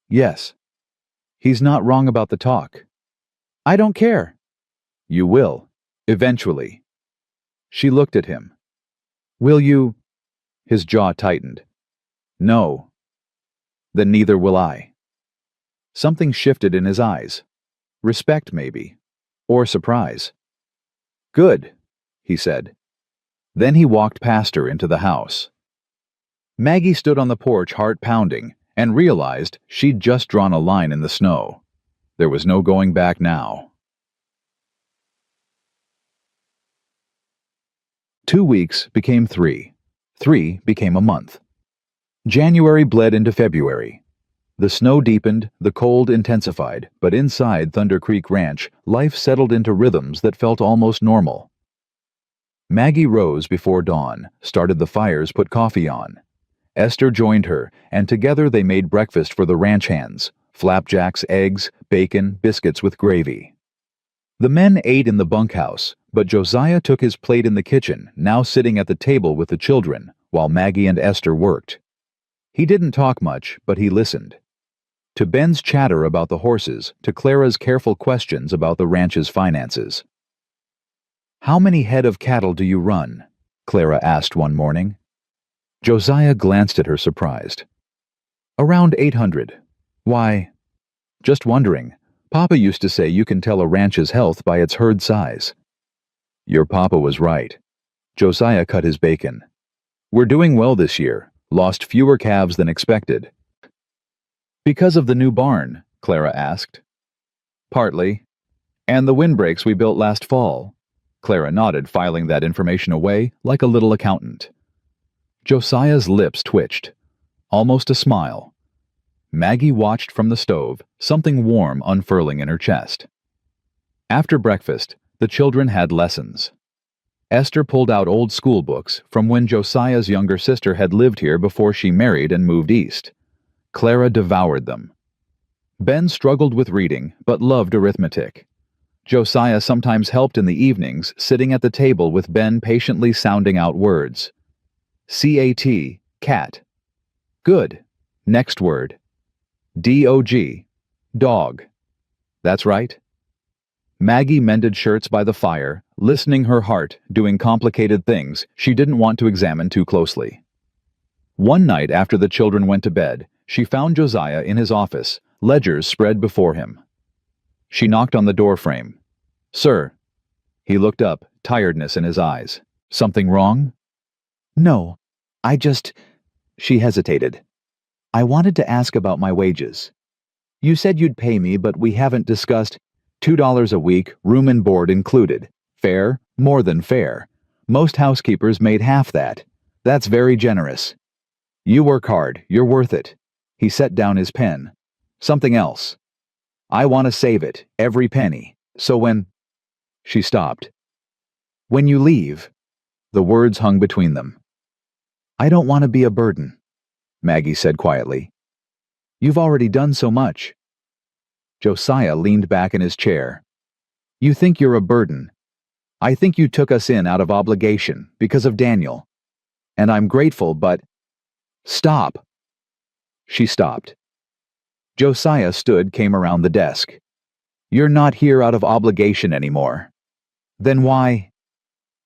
"Yes." "He's not wrong about the talk." "I don't care." "You will. Eventually." She looked at him. "Will you?" His jaw tightened. "No." "Then neither will I." Something shifted in his eyes. Respect, maybe. Or surprise. "Good," he said. Then he walked past her into the house. Maggie stood on the porch, heart pounding, and realized she'd just drawn a line in the snow. There was no going back now. 2 weeks became 3. 3 became a month. January bled into February. The snow deepened, the cold intensified, but inside Thunder Creek Ranch, life settled into rhythms that felt almost normal. Maggie rose before dawn, started the fires, put coffee on. Esther joined her, and together they made breakfast for the ranch hands: flapjacks, eggs, bacon, biscuits with gravy. The men ate in the bunkhouse, but Josiah took his plate in the kitchen, now sitting at the table with the children, while Maggie and Esther worked. He didn't talk much, but he listened. To Ben's chatter about the horses, to Clara's careful questions about the ranch's finances. "How many head of cattle do you run?" Clara asked one morning. Josiah glanced at her, surprised. "Around 800. Why?" "Just wondering. Papa used to say you can tell a ranch's health by its herd size." "Your papa was right." Josiah cut his bacon. "We're doing well this year, lost fewer calves than expected." "Because of the new barn?" Clara asked. "Partly. And the windbreaks we built last fall." Clara nodded, filing that information away like a little accountant. Josiah's lips twitched. Almost a smile. Maggie watched from the stove, something warm unfurling in her chest. After breakfast, the children had lessons. Esther pulled out old school books from when Josiah's younger sister had lived here before she married and moved east. Clara devoured them. Ben struggled with reading, but loved arithmetic. Josiah sometimes helped in the evenings, sitting at the table with Ben patiently sounding out words. C-A-T, cat. Good. Next word. D-O-G, dog. That's right. Maggie mended shirts by the fire, listening her heart, doing complicated things she didn't want to examine too closely. One night after the children went to bed, she found Josiah in his office, ledgers spread before him. She knocked on the doorframe. "Sir." He looked up, tiredness in his eyes. "Something wrong?" "No, I just—" She hesitated. "I wanted to ask about my wages. You said you'd pay me, but we haven't discussed $2 a week, room and board included. Fair? More than fair. Most housekeepers made half that. That's very generous. You work hard, you're worth it." He set down his pen. "Something else. I want to save it, every penny, so when—" She stopped. "When you leave." The words hung between them. "I don't want to be a burden," Maggie said quietly. "You've already done so much." Josiah leaned back in his chair. "You think you're a burden. I think you took us in out of obligation, because of Daniel. And I'm grateful, but—" "Stop." She stopped. Josiah came around the desk. "You're not here out of obligation anymore." "Then why—"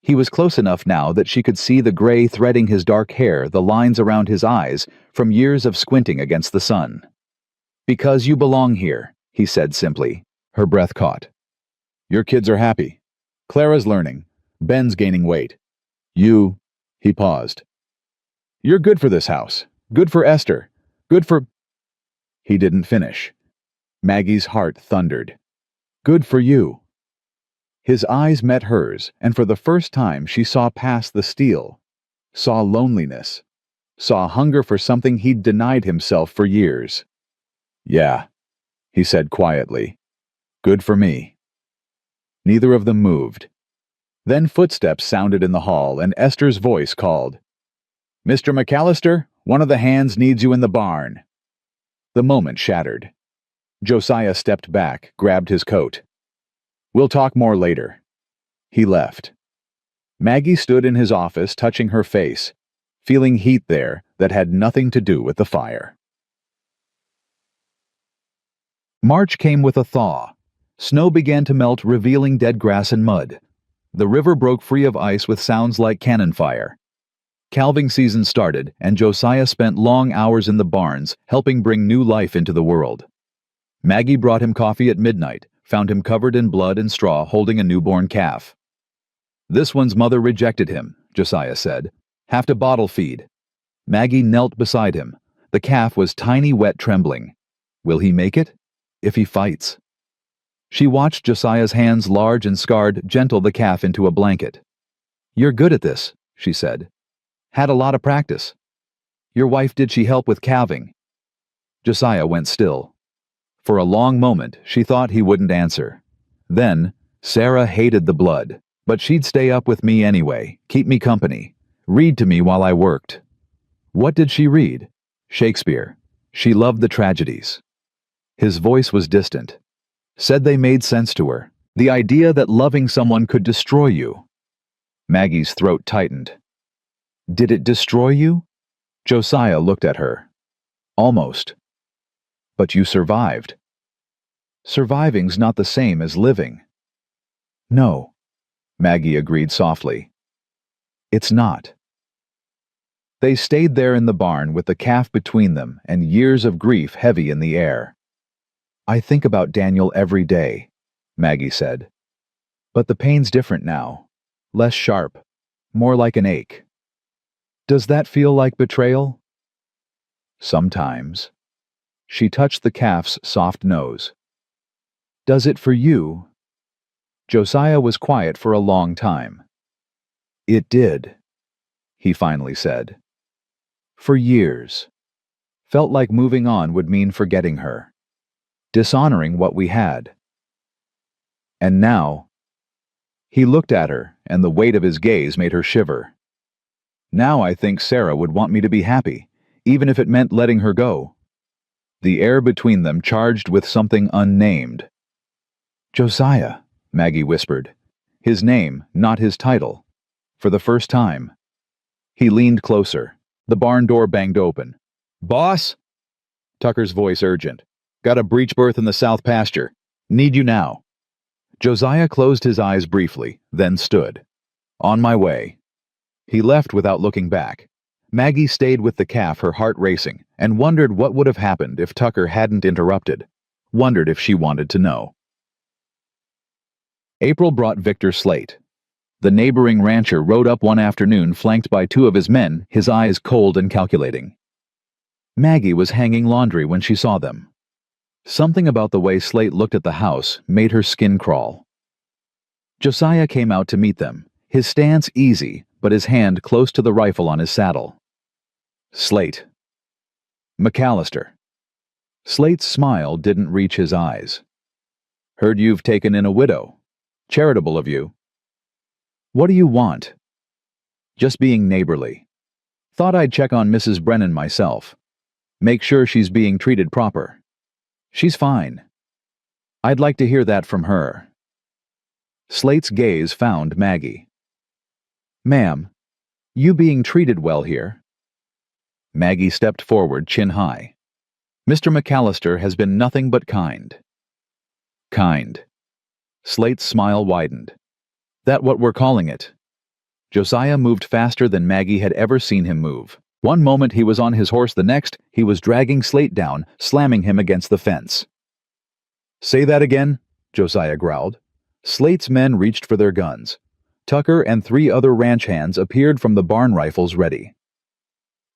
He was close enough now that she could see the gray threading his dark hair, the lines around his eyes, from years of squinting against the sun. "Because you belong here," he said simply. Her breath caught. "Your kids are happy. Clara's learning. Ben's gaining weight. You—" He paused. "You're good for this house. Good for Esther. Good for—" He didn't finish. Maggie's heart thundered. "Good for you." His eyes met hers, and for the first time she saw past the steel. Saw loneliness. Saw hunger for something he'd denied himself for years. "Yeah," he said quietly. "Good for me." Neither of them moved. Then footsteps sounded in the hall, and Esther's voice called, Mr. McAllister, one of the hands needs you in the barn. The moment shattered. Josiah stepped back, grabbed his coat. We'll talk more later. He left. Maggie stood in his office, touching her face, feeling heat there that had nothing to do with the fire. March came with a thaw. Snow began to melt, revealing dead grass and mud. The river broke free of ice with sounds like cannon fire. Calving season started, and Josiah spent long hours in the barns, helping bring new life into the world. Maggie brought him coffee at midnight, found him covered in blood and straw holding a newborn calf. This one's mother rejected him, Josiah said. Have to bottle feed. Maggie knelt beside him. The calf was tiny, wet, trembling. Will he make it? If he fights? She watched Josiah's hands, large and scarred, gentle the calf into a blanket. You're good at this, she said. Had a lot of practice. Your wife, did she help with calving? Josiah went still. For a long moment, she thought he wouldn't answer. Then, Sarah hated the blood, but she'd stay up with me anyway, keep me company, read to me while I worked. What did she read? Shakespeare. She loved the tragedies. His voice was distant. Said they made sense to her. The idea that loving someone could destroy you. Maggie's throat tightened. Did it destroy you? Josiah looked at her. Almost. But you survived. Surviving's not the same as living. No, Maggie agreed softly. It's not. They stayed there in the barn with the calf between them and years of grief heavy in the air. I think about Daniel every day, Maggie said. But the pain's different now. Less sharp. More like an ache. Does that feel like betrayal? Sometimes. She touched the calf's soft nose. Does it for you? Josiah was quiet for a long time. It did, he finally said. For years. Felt like moving on would mean forgetting her. Dishonoring what we had. And now, he looked at her, and the weight of his gaze made her shiver. Now I think Sarah would want me to be happy, even if it meant letting her go. The air between them charged with something unnamed. Josiah, Maggie whispered. His name, not his title. For the first time. He leaned closer. The barn door banged open. Boss? Tucker's voice urgent. Got a breech berth in the south pasture. Need you now. Josiah closed his eyes briefly, then stood. On my way. He left without looking back. Maggie stayed with the calf, her heart racing, and wondered what would have happened if Tucker hadn't interrupted. Wondered if she wanted to know. April brought Victor Slate. The neighboring rancher rode up one afternoon flanked by two of his men, his eyes cold and calculating. Maggie was hanging laundry when she saw them. Something about the way Slate looked at the house made her skin crawl. Josiah came out to meet them, his stance easy, but his hand close to the rifle on his saddle. Slate. McAllister. Slate's smile didn't reach his eyes. Heard you've taken in a widow. Charitable of you. What do you want? Just being neighborly. Thought I'd check on Mrs. Brennan myself. Make sure she's being treated proper. She's fine. I'd like to hear that from her. Slate's gaze found Maggie. Ma'am, you being treated well here? Maggie stepped forward, chin high. Mr. McAllister has been nothing but kind. Kind. Slate's smile widened. That what we're calling it? Josiah moved faster than Maggie had ever seen him move. One moment he was on his horse, the next he was dragging Slate down, slamming him against the fence. Say that again, Josiah growled. Slate's men reached for their guns. Tucker and 3 other ranch hands appeared from the barn rifles ready.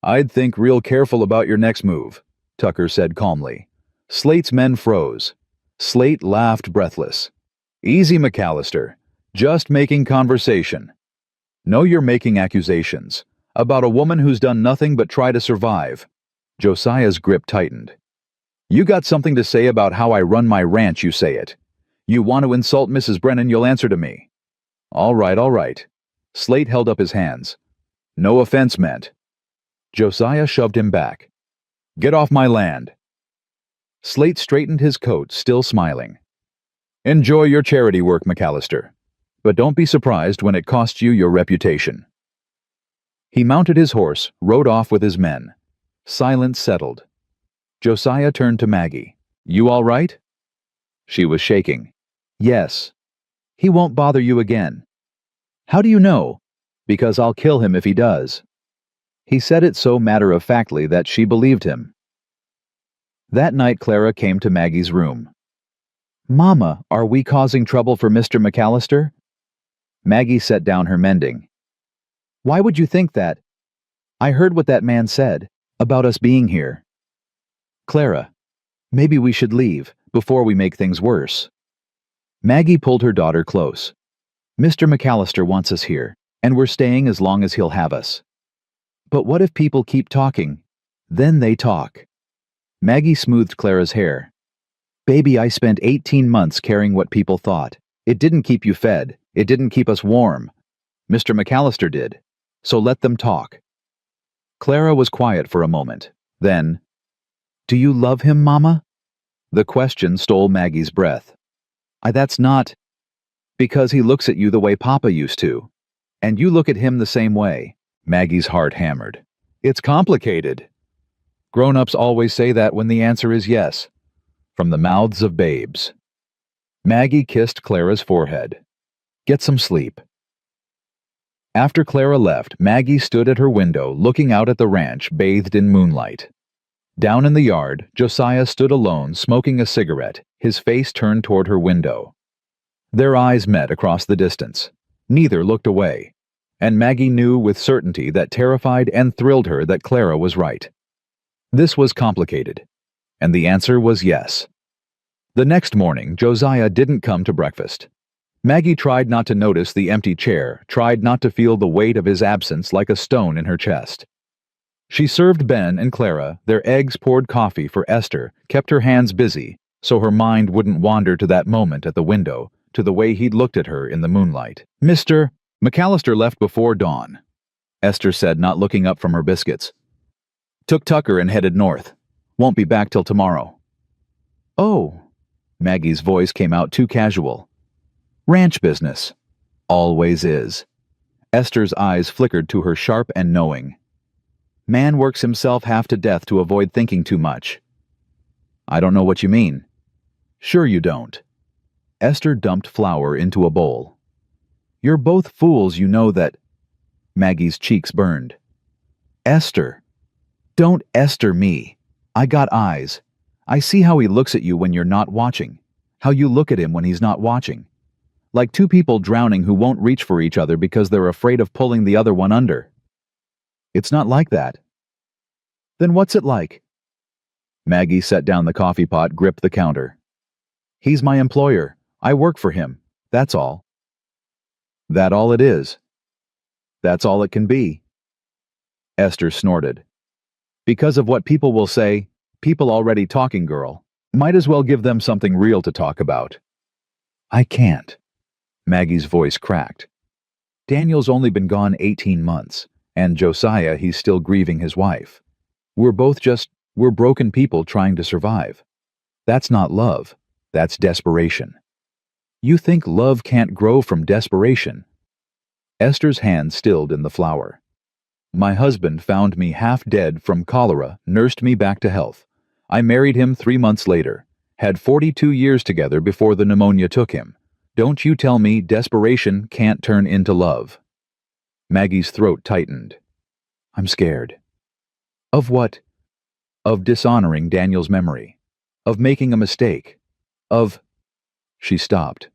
I'd think real careful about your next move, Tucker said calmly. Slate's men froze. Slate laughed breathless. Easy, McAllister. Just making conversation. No, you're making accusations. About a woman who's done nothing but try to survive. Josiah's grip tightened. You got something to say about how I run my ranch, you say it. You want to insult Mrs. Brennan, you'll answer to me. All right, all right. Slate held up his hands. No offense meant. Josiah shoved him back. "Get off my land." Slate straightened his coat, still smiling. "Enjoy your charity work, McAllister. But don't be surprised when it costs you your reputation." He mounted his horse, rode off with his men. Silence settled. Josiah turned to Maggie. "You all right?" She was shaking. "Yes. He won't bother you again." "How do you know?" "Because I'll kill him if he does." He said it so matter-of-factly that she believed him. That night Clara came to Maggie's room. "Mama, are we causing trouble for Mr. McAllister?" Maggie set down her mending. "Why would you think that? I heard what that man said, about us being here." "Clara, maybe we should leave, before we make things worse." Maggie pulled her daughter close. "Mr. McAllister wants us here, and we're staying as long as he'll have us." "But what if people keep talking? Then they talk." Maggie smoothed Clara's hair. "Baby, I spent 18 months caring what people thought. It didn't keep you fed. It didn't keep us warm. Mr. McAllister did. So let them talk." Clara was quiet for a moment. Then, "Do you love him, Mama?" The question stole Maggie's breath. That's not. Because he looks at you the way Papa used to. And you look at him the same way." Maggie's heart hammered. "It's complicated." Grown-ups always say that when the answer is yes. From the mouths of babes. Maggie kissed Clara's forehead. "Get some sleep." After Clara left, Maggie stood at her window looking out at the ranch bathed in moonlight. Down in the yard, Josiah stood alone smoking a cigarette, his face turned toward her window. Their eyes met across the distance. Neither looked away, and Maggie knew with certainty that terrified and thrilled her that Clara was right. This was complicated, and the answer was yes. The next morning, Josiah didn't come to breakfast. Maggie tried not to notice the empty chair, tried not to feel the weight of his absence like a stone in her chest. She served Ben and Clara their eggs-poured coffee for Esther, kept her hands busy, so her mind wouldn't wander to that moment at the window, to the way he'd looked at her in the moonlight. "Mr. McAllister left before dawn," Esther said, not looking up from her biscuits. "Took Tucker and headed north. Won't be back till tomorrow." "Oh," Maggie's voice came out too casual. "Ranch business. Always is." Esther's eyes flickered to her sharp and knowing. "Man works himself half to death to avoid thinking too much." "I don't know what you mean." "Sure you don't." Esther dumped flour into a bowl. "You're both fools, you know that." Maggie's cheeks burned. "Esther. Don't Esther me. I got eyes. I see how he looks at you when you're not watching. How you look at him when he's not watching. Like two people drowning who won't reach for each other because they're afraid of pulling the other one under." "It's not like that." "Then what's it like?" Maggie set down the coffee pot, gripped the counter. "He's my employer. I work for him. That's all." "That all it is?" "That's all it can be." Esther snorted. "Because of what people will say, people already talking, girl. Might as well give them something real to talk about." "I can't." Maggie's voice cracked. "Daniel's only been gone 18 months, and Josiah, he's still grieving his wife. We're broken people trying to survive. That's not love. That's desperation." "You think love can't grow from desperation?" Esther's hand stilled in the flour. "My husband found me half dead from cholera, nursed me back to health. I married him 3 months later, had 42 years together before the pneumonia took him. Don't you tell me desperation can't turn into love." Maggie's throat tightened. "I'm scared." "Of what?" "Of dishonoring Daniel's memory. Of making a mistake. Of—" She stopped.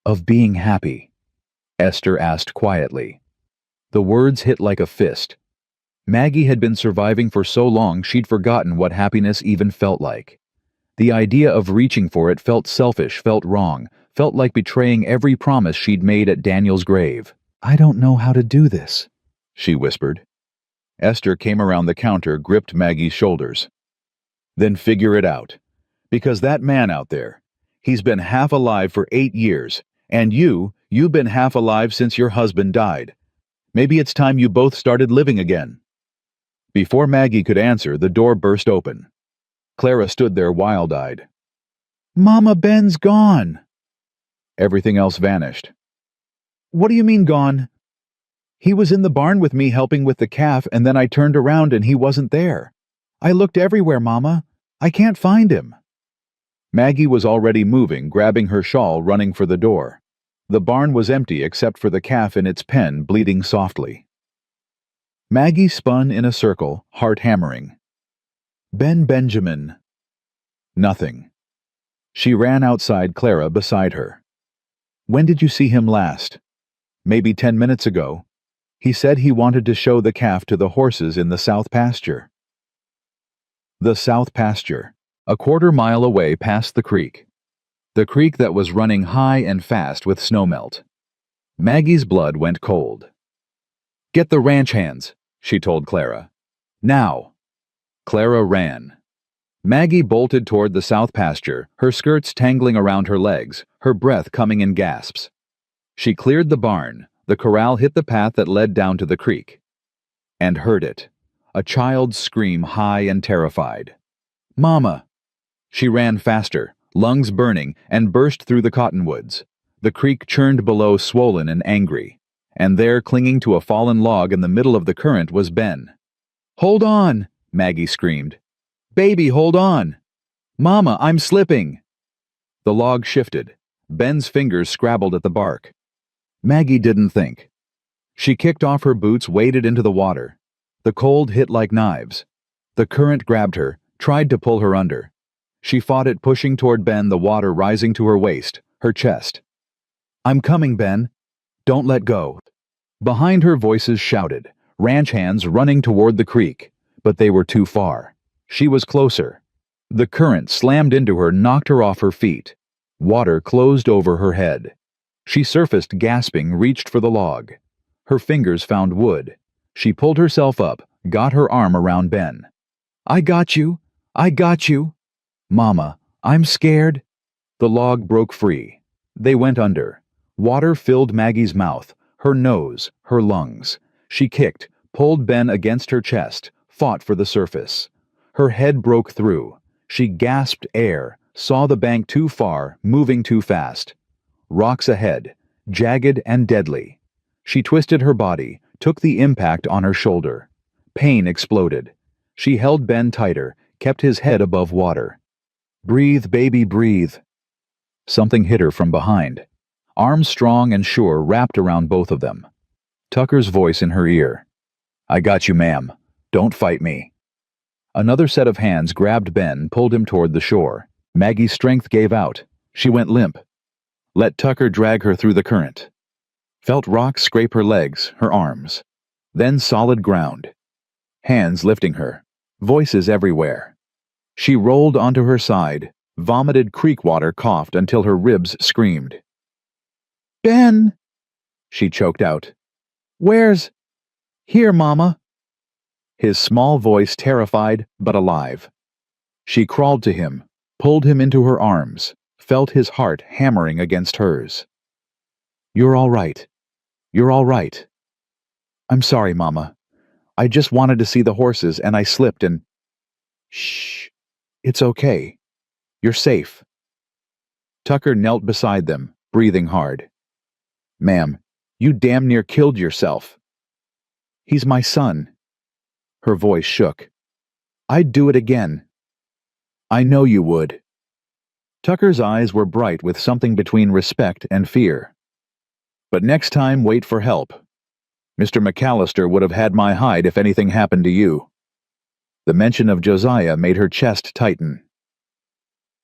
"Of being happy?" Esther asked quietly. The words hit like a fist. Maggie had been surviving for so long she'd forgotten what happiness even felt like. The idea of reaching for it felt selfish, felt wrong, felt like betraying every promise she'd made at Daniel's grave. "I don't know how to do this," she whispered. Esther came around the counter, gripped Maggie's shoulders. "Then figure it out. Because that man out there, he's been half alive for 8 years, and you've been half alive since your husband died. Maybe it's time you both started living again." Before Maggie could answer, the door burst open. Clara stood there wild-eyed. "Mama, Ben's gone!" Everything else vanished. "What do you mean gone?" "He was in the barn with me helping with the calf, and then I turned around and he wasn't there. I looked everywhere, Mama. I can't find him." Maggie was already moving, grabbing her shawl, running for the door. The barn was empty except for the calf in its pen, bleeding softly. Maggie spun in a circle, heart hammering. "Ben Benjamin." Nothing. She ran outside, Clara beside her. "When did you see him last?" "Maybe 10 minutes ago. He said he wanted to show the calf to the horses in the south pasture." The south pasture, a quarter-mile away past the creek. The creek that was running high and fast with snowmelt. Maggie's blood went cold. "Get the ranch hands," she told Clara. "Now." Clara ran. Maggie bolted toward the south pasture, her skirts tangling around her legs, her breath coming in gasps. She cleared the barn. The corral hit the path that led down to the creek. And heard it. A child's scream, high and terrified. "Mama!" She ran faster, lungs burning, and burst through the cottonwoods. The creek churned below, swollen and angry. And there, clinging to a fallen log in the middle of the current, was Ben. "Hold on!" Maggie screamed. "Baby, hold on!" "Mama, I'm slipping!" The log shifted. Ben's fingers scrabbled at the bark. Maggie didn't think. She kicked off her boots, waded into the water. The cold hit like knives. The current grabbed her, tried to pull her under. She fought it, pushing toward Ben, the water rising to her waist, her chest. "I'm coming, Ben. Don't let go." Behind her, voices shouted, ranch hands running toward the creek, but they were too far. She was closer. The current slammed into her, knocked her off her feet. Water closed over her head. She surfaced, gasping, reached for the log. Her fingers found wood. She pulled herself up, got her arm around Ben. "I got you! I got you!" "Mama, I'm scared." The log broke free. They went under. Water filled Maggie's mouth, her nose, her lungs. She kicked, pulled Ben against her chest, fought for the surface. Her head broke through. She gasped air, saw the bank too far, moving too fast. Rocks ahead, jagged and deadly. She twisted her body, took the impact on her shoulder. Pain exploded. She held Ben tighter, kept his head above water. "Breathe, baby, breathe." Something hit her from behind. Arms strong and sure wrapped around both of them. Tucker's voice in her ear. "I got you, ma'am. Don't fight me." Another set of hands grabbed Ben, pulled him toward the shore. Maggie's strength gave out. She went limp. Let Tucker drag her through the current. Felt rocks scrape her legs, her arms. Then solid ground. Hands lifting her. Voices everywhere. She rolled onto her side, vomited creek water, coughed until her ribs screamed. "Ben!" she choked out. "Where's—" "Here, Mama." His small voice terrified but alive. She crawled to him, pulled him into her arms, felt his heart hammering against hers. "You're all right. You're all right." "I'm sorry, Mama. I just wanted to see the horses and I slipped and—" "Shh. It's okay. You're safe." Tucker knelt beside them, breathing hard. "Ma'am, you damn near killed yourself." "He's my son." Her voice shook. "I'd do it again." "I know you would." Tucker's eyes were bright with something between respect and fear. "But next time, wait for help. Mr. McAllister would have had my hide if anything happened to you." The mention of Josiah made her chest tighten.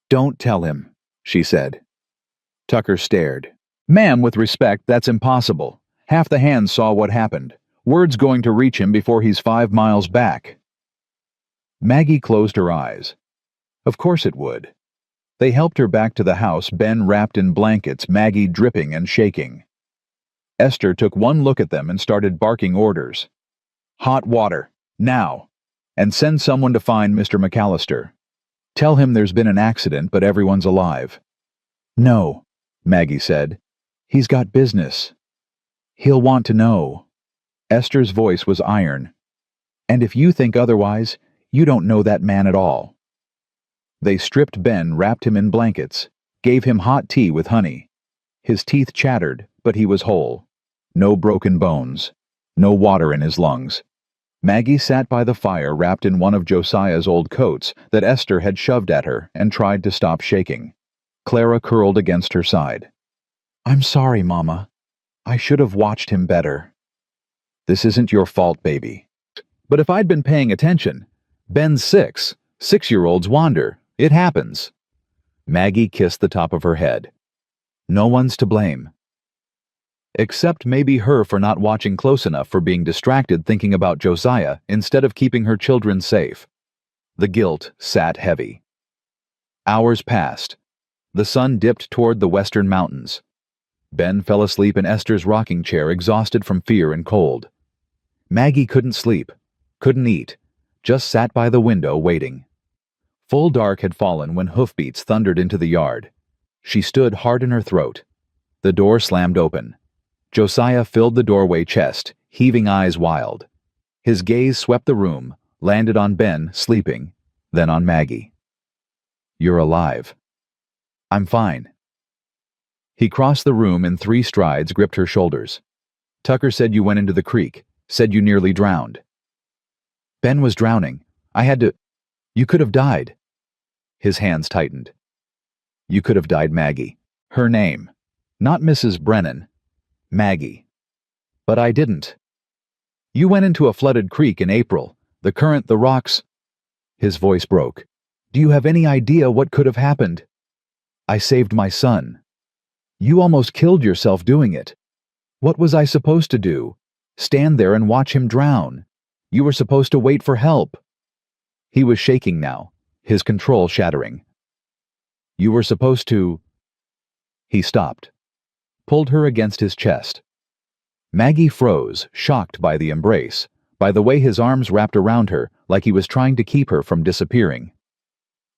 "Don't tell him," she said. Tucker stared. "Ma'am, with respect, that's impossible. Half the hands saw what happened. Word's going to reach him before he's 5 miles back." Maggie closed her eyes. Of course it would. They helped her back to the house, Ben wrapped in blankets, Maggie dripping and shaking. Esther took one look at them and started barking orders. "Hot water, now! And send someone to find Mr. McAllister. Tell him there's been an accident, but everyone's alive." "No," Maggie said. "He's got business. He'll want to know." Esther's voice was iron. And if you think otherwise, you don't know that man at all. They stripped Ben, wrapped him in blankets, gave him hot tea with honey. His teeth chattered, but he was whole. No broken bones. No water in his lungs. Maggie sat by the fire wrapped in one of Josiah's old coats that Esther had shoved at her and tried to stop shaking. Clara curled against her side. "I'm sorry, Mama. I should have watched him better." "This isn't your fault, baby." "But if I'd been paying attention. Ben's 6. 6-year-olds wander. It happens." Maggie kissed the top of her head. "No one's to blame. Except maybe her for not watching close enough, for being distracted thinking about Josiah instead of keeping her children safe." The guilt sat heavy. Hours passed. The sun dipped toward the western mountains. Ben fell asleep in Esther's rocking chair, exhausted from fear and cold. Maggie couldn't sleep, couldn't eat, just sat by the window waiting. Full dark had fallen when hoofbeats thundered into the yard. She stood hard in her throat. The door slammed open. Josiah filled the doorway chest, heaving eyes wild. His gaze swept the room, landed on Ben, sleeping, then on Maggie. "You're alive." "I'm fine." He crossed the room in 3 strides, gripped her shoulders. "Tucker said you went into the creek, said you nearly drowned." "Ben was drowning. I had to. You could have died." His hands tightened. "You could have died, Maggie." Her name. Not Mrs. Brennan. Maggie. "But I didn't." "You went into a flooded creek in April. The current, the rocks." His voice broke. "Do you have any idea what could have happened?" "I saved my son." "You almost killed yourself doing it." "What was I supposed to do? Stand there and watch him drown? You were supposed to wait for help." He was shaking now, his control shattering. "You were supposed to—" He stopped, pulled her against his chest. Maggie froze, shocked by the embrace, by the way his arms wrapped around her like he was trying to keep her from disappearing.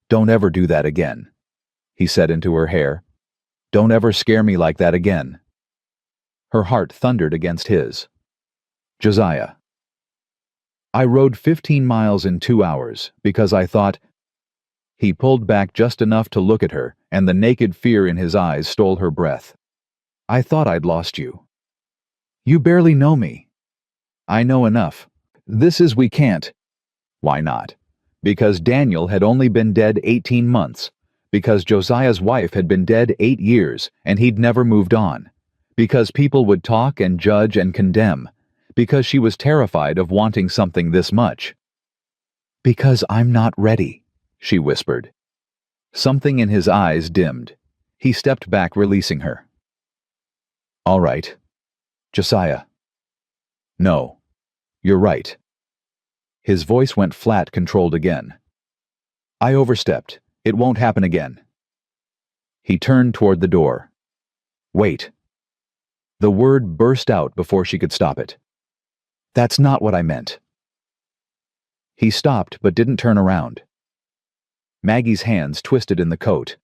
"Don't ever do that again," he said into her hair. "Don't ever scare me like that again." Her heart thundered against his. "Josiah." "I rode 15 miles in 2 hours because I thought—" He pulled back just enough to look at her, and the naked fear in his eyes stole her breath. "I thought I'd lost you." "You barely know me." "I know enough. We can't." "Why not?" "Because Daniel had only been dead 18 months. Because Josiah's wife had been dead 8 years, and he'd never moved on. Because people would talk and judge and condemn. Because she was terrified of wanting something this much." "Because I'm not ready," she whispered. Something in his eyes dimmed. He stepped back, releasing her. "All right. Josiah." "No. You're right." His voice went flat, controlled again. "I overstepped. It won't happen again." He turned toward the door. "Wait." The word burst out before she could stop it. "That's not what I meant." He stopped but didn't turn around. Maggie's hands twisted in the coat.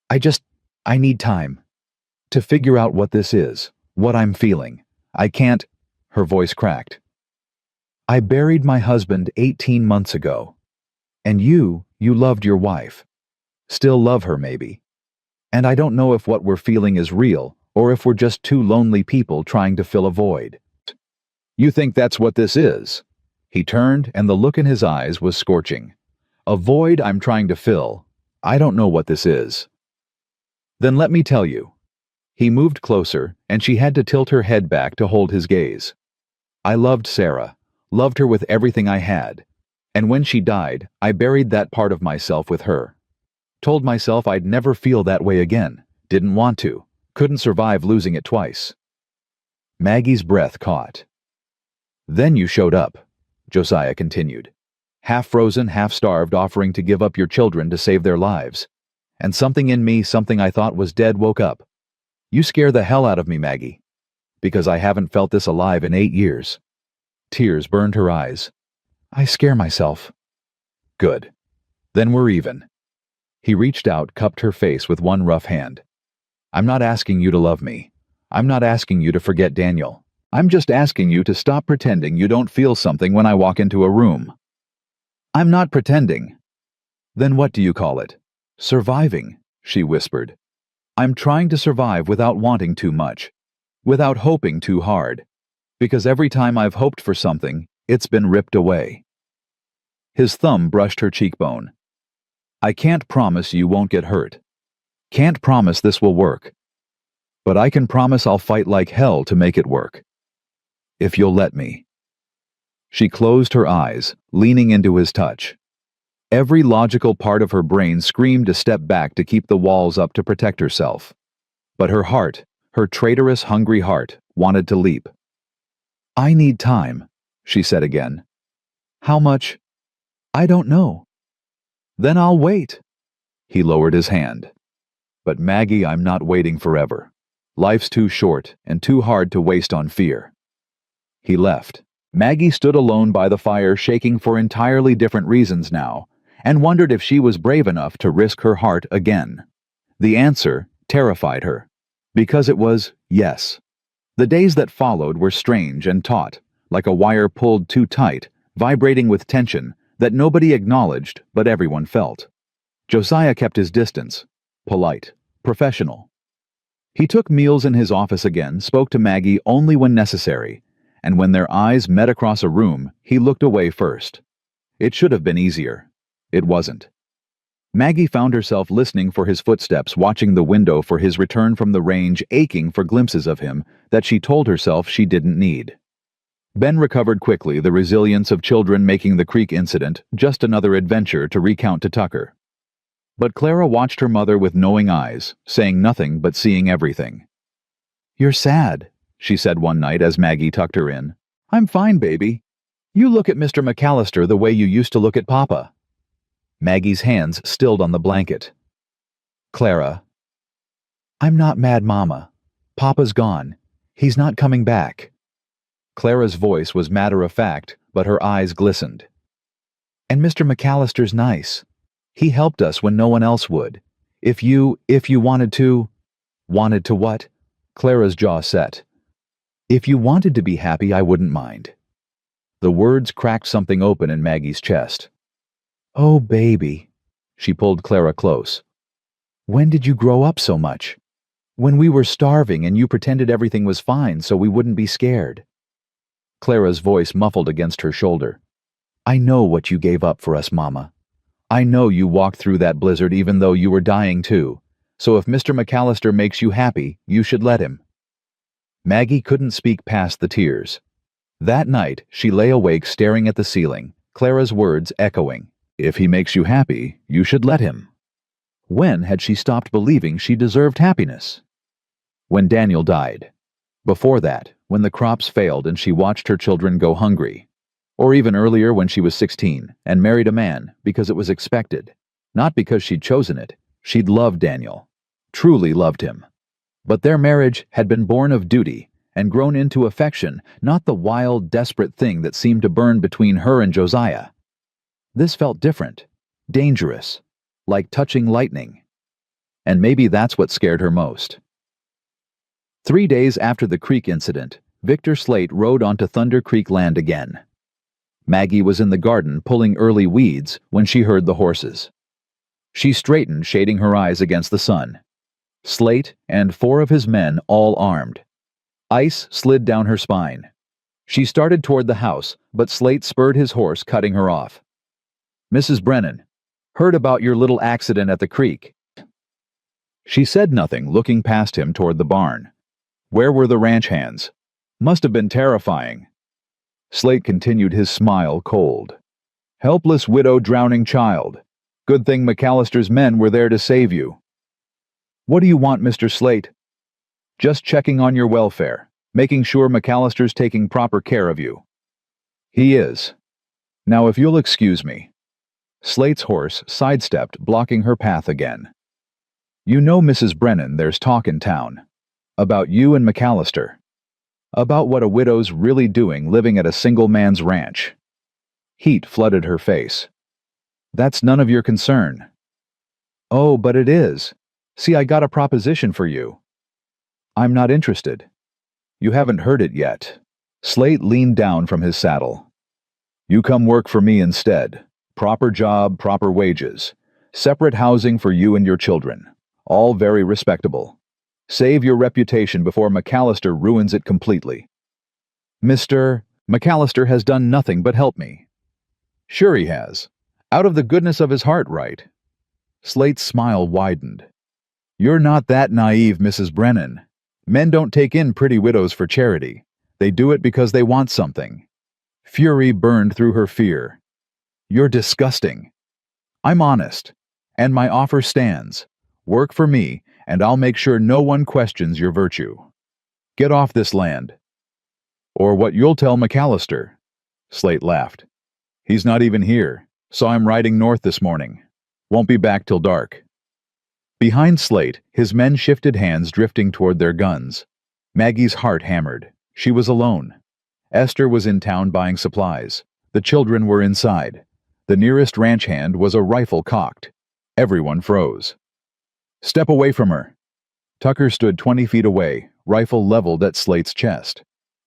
I need time. To figure out what this is, what I'm feeling. I can't—" Her voice cracked. "I buried my husband 18 months ago. And you loved your wife. Still love her, maybe. And I don't know if what we're feeling is real, or if we're just 2 lonely people trying to fill a void." "You think that's what this is?" He turned, and the look in his eyes was scorching. "A void I'm trying to fill. I don't know what this is." "Then let me tell you." He moved closer, and she had to tilt her head back to hold his gaze. "I loved Sarah, loved her with everything I had. And when she died, I buried that part of myself with her. Told myself I'd never feel that way again. Didn't want to. Couldn't survive losing it twice." Maggie's breath caught. "Then you showed up," Josiah continued. "Half frozen, half starved, offering to give up your children to save their lives. And something in me, something I thought was dead, woke up. You scare the hell out of me, Maggie. Because I haven't felt this alive in 8 years." Tears burned her eyes. "I scare myself." "Good. Then we're even." He reached out, cupped her face with one rough hand. "I'm not asking you to love me. I'm not asking you to forget Daniel. I'm just asking you to stop pretending you don't feel something when I walk into a room. I'm not pretending. Then what do you call it? Surviving, she whispered. I'm trying to survive without wanting too much, without hoping too hard, because every time I've hoped for something, it's been ripped away. His thumb brushed her cheekbone. I can't promise you won't get hurt. Can't promise this will work. But I can promise I'll fight like hell to make it work. If you'll let me. She closed her eyes, leaning into his touch. Every logical part of her brain screamed to step back to keep the walls up to protect herself. But her heart, her traitorous, hungry heart, wanted to leap. I need time, she said again. How much? I don't know. Then I'll wait. He lowered his hand. But Maggie, I'm not waiting forever. Life's too short and too hard to waste on fear. He left. Maggie stood alone by the fire, shaking for entirely different reasons now, and wondered if she was brave enough to risk her heart again. The answer terrified her, because it was yes. The days that followed were strange and taut, like a wire pulled too tight, vibrating with tension that nobody acknowledged but everyone felt. Josiah kept his distance, polite, professional. He took meals in his office again, spoke to Maggie only when necessary, and when their eyes met across a room, he looked away first. It should have been easier. It wasn't. Maggie found herself listening for his footsteps, watching the window for his return from the range, aching for glimpses of him that she told herself she didn't need. Ben recovered quickly, the resilience of children making the creek incident just another adventure to recount to Tucker. But Clara watched her mother with knowing eyes, saying nothing but seeing everything. You're sad, she said one night as Maggie tucked her in. I'm fine, baby. You look at Mr. McAllister the way you used to look at Papa. Maggie's hands stilled on the blanket. Clara. I'm not mad, Mama. Papa's gone. He's not coming back. Clara's voice was matter-of-fact, but her eyes glistened. And Mr. McAllister's nice. He helped us when no one else would. If you wanted to... Wanted to what? Clara's jaw set. If you wanted to be happy, I wouldn't mind. The words cracked something open in Maggie's chest. Oh, baby. She pulled Clara close. When did you grow up so much? When we were starving and you pretended everything was fine so we wouldn't be scared. Clara's voice muffled against her shoulder. I know what you gave up for us, Mama. I know you walked through that blizzard even though you were dying too. So if Mr. McAllister makes you happy, you should let him. Maggie couldn't speak past the tears. That night, she lay awake staring at the ceiling, Clara's words echoing. If he makes you happy, you should let him. When had she stopped believing she deserved happiness? When Daniel died. Before that, when the crops failed and she watched her children go hungry. Or even earlier when she was 16 and married a man because it was expected. Not because she'd chosen it. She'd loved Daniel. Truly loved him. But their marriage had been born of duty and grown into affection, not the wild, desperate thing that seemed to burn between her and Josiah. This felt different, dangerous, like touching lightning. And maybe that's what scared her most. 3 days after the creek incident, Victor Slate rode onto Thunder Creek land again. Maggie was in the garden pulling early weeds when she heard the horses. She straightened, shading her eyes against the sun. Slate and 4 of his men, all armed. Ice slid down her spine. She started toward the house, but Slate spurred his horse, cutting her off. Mrs. Brennan, heard about your little accident at the creek. She said nothing, looking past him toward the barn. Where were the ranch hands? Must have been terrifying. Slate continued, his smile cold. Helpless widow, drowning child. Good thing McAllister's men were there to save you. What do you want, Mr. Slate? Just checking on your welfare, making sure McAllister's taking proper care of you. He is. Now if you'll excuse me. Slate's horse sidestepped, blocking her path again. You know, Mrs. Brennan, there's talk in town. About you and McAllister. About what a widow's really doing living at a single man's ranch. Heat flooded her face. That's none of your concern. Oh, but it is. See, I got a proposition for you. I'm not interested. You haven't heard it yet. Slate leaned down from his saddle. You come work for me instead. Proper job, proper wages. Separate housing for you and your children. All very respectable. Save your reputation before McAllister ruins it completely. Mr. McAllister has done nothing but help me. Sure he has. Out of the goodness of his heart, right? Slate's smile widened. You're not that naive, Mrs. Brennan. Men don't take in pretty widows for charity. They do it because they want something. Fury burned through her fear. You're disgusting. I'm honest, and my offer stands. Work for me, and I'll make sure no one questions your virtue. Get off this land. Or what you'll tell McAllister. Slate laughed. He's not even here. Saw him riding north this morning. Won't be back till dark. Behind Slate, his men shifted hands drifting toward their guns. Maggie's heart hammered. She was alone. Esther was in town buying supplies. The children were inside. The nearest ranch hand was a rifle cocked. Everyone froze. Step away from her. Tucker stood 20 feet away, rifle leveled at Slate's chest.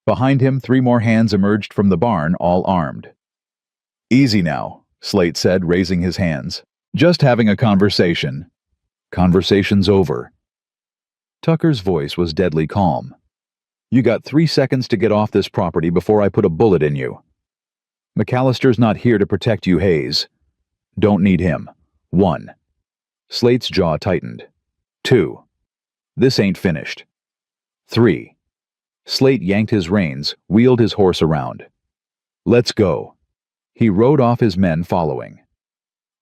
Behind him, 3 more hands emerged from the barn, all armed. Easy now, Slate said, raising his hands. Just having a conversation. Conversation's over. Tucker's voice was deadly calm. You got 3 seconds to get off this property before I put a bullet in you. McAllister's not here to protect you, Hayes. Don't need him. 1. Slate's jaw tightened. 2. This ain't finished. 3. Slate yanked his reins, wheeled his horse around. Let's go. He rode off, his men following.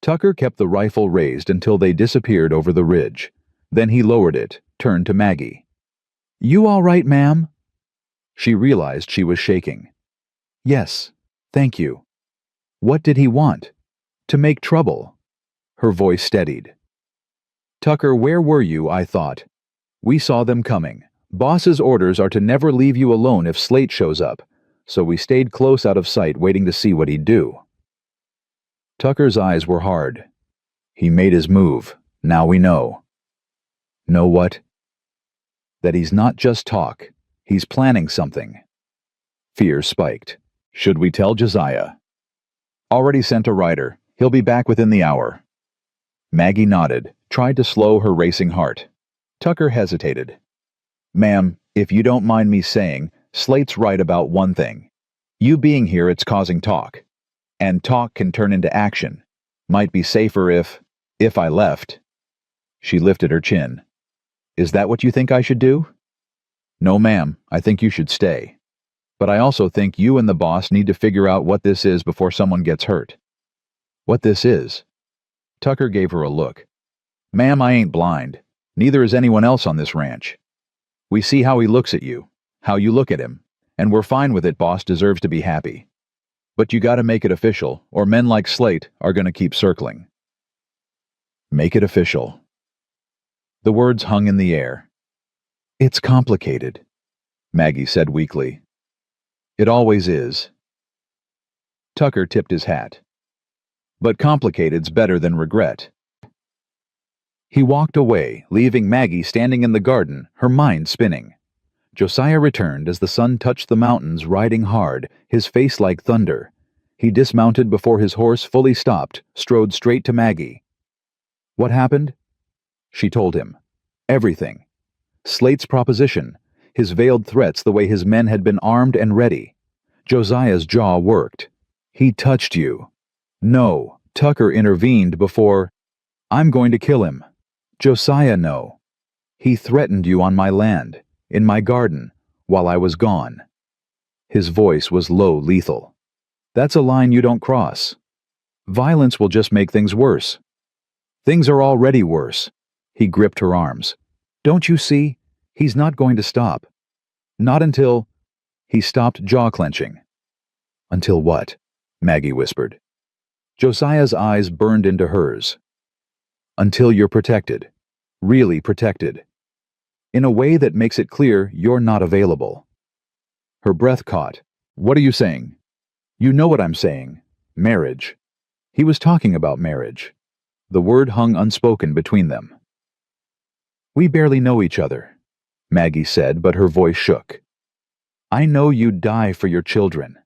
Tucker kept the rifle raised until they disappeared over the ridge. Then he lowered it, turned to Maggie. You all right, ma'am? She realized she was shaking. Yes, thank you. What did he want? To make trouble. Her voice steadied. Tucker, where were you, I thought? We saw them coming. Boss's orders are to never leave you alone if Slate shows up, so we stayed close out of sight waiting to see what he'd do. Tucker's eyes were hard. He made his move. Now we know. Know what? That he's not just talk. He's planning something. Fear spiked. Should we tell Josiah? Already sent a rider. He'll be back within the hour. Maggie nodded, tried to slow her racing heart. Tucker hesitated. Ma'am, if you don't mind me saying, Slate's right about one thing. You being here, it's causing talk. And talk can turn into action. Might be safer if I left. She lifted her chin. Is that what you think I should do? No, ma'am, I think you should stay. But I also think you and the boss need to figure out what this is before someone gets hurt. What this is? Tucker gave her a look. Ma'am, I ain't blind. Neither is anyone else on this ranch. We see how he looks at you, how you look at him, and we're fine with it. Boss deserves to be happy. But you gotta make it official, or men like Slate are gonna keep circling. Make it official. The words hung in the air. It's complicated, Maggie said weakly. It always is. Tucker tipped his hat. But complicated's better than regret. He walked away, leaving Maggie standing in the garden, her mind spinning. Josiah returned as the sun touched the mountains, riding hard, his face like thunder. He dismounted before his horse fully stopped, strode straight to Maggie. What happened? She told him. Everything. Slate's proposition, his veiled threats, the way his men had been armed and ready. Josiah's jaw worked. He touched you. No, Tucker intervened before. I'm going to kill him. Josiah, no. He threatened you on my land, in my garden, while I was gone. His voice was low, lethal. That's a line you don't cross. Violence will just make things worse. Things are already worse. He gripped her arms. Don't you see? He's not going to stop. Not until... He stopped, jaw-clenching. Until what? Maggie whispered. Josiah's eyes burned into hers. Until you're protected. Really protected. In a way that makes it clear you're not available. Her breath caught. What are you saying? You know what I'm saying. Marriage. He was talking about marriage. The word hung unspoken between them. We barely know each other, Maggie said, but her voice shook. I know you'd die for your children.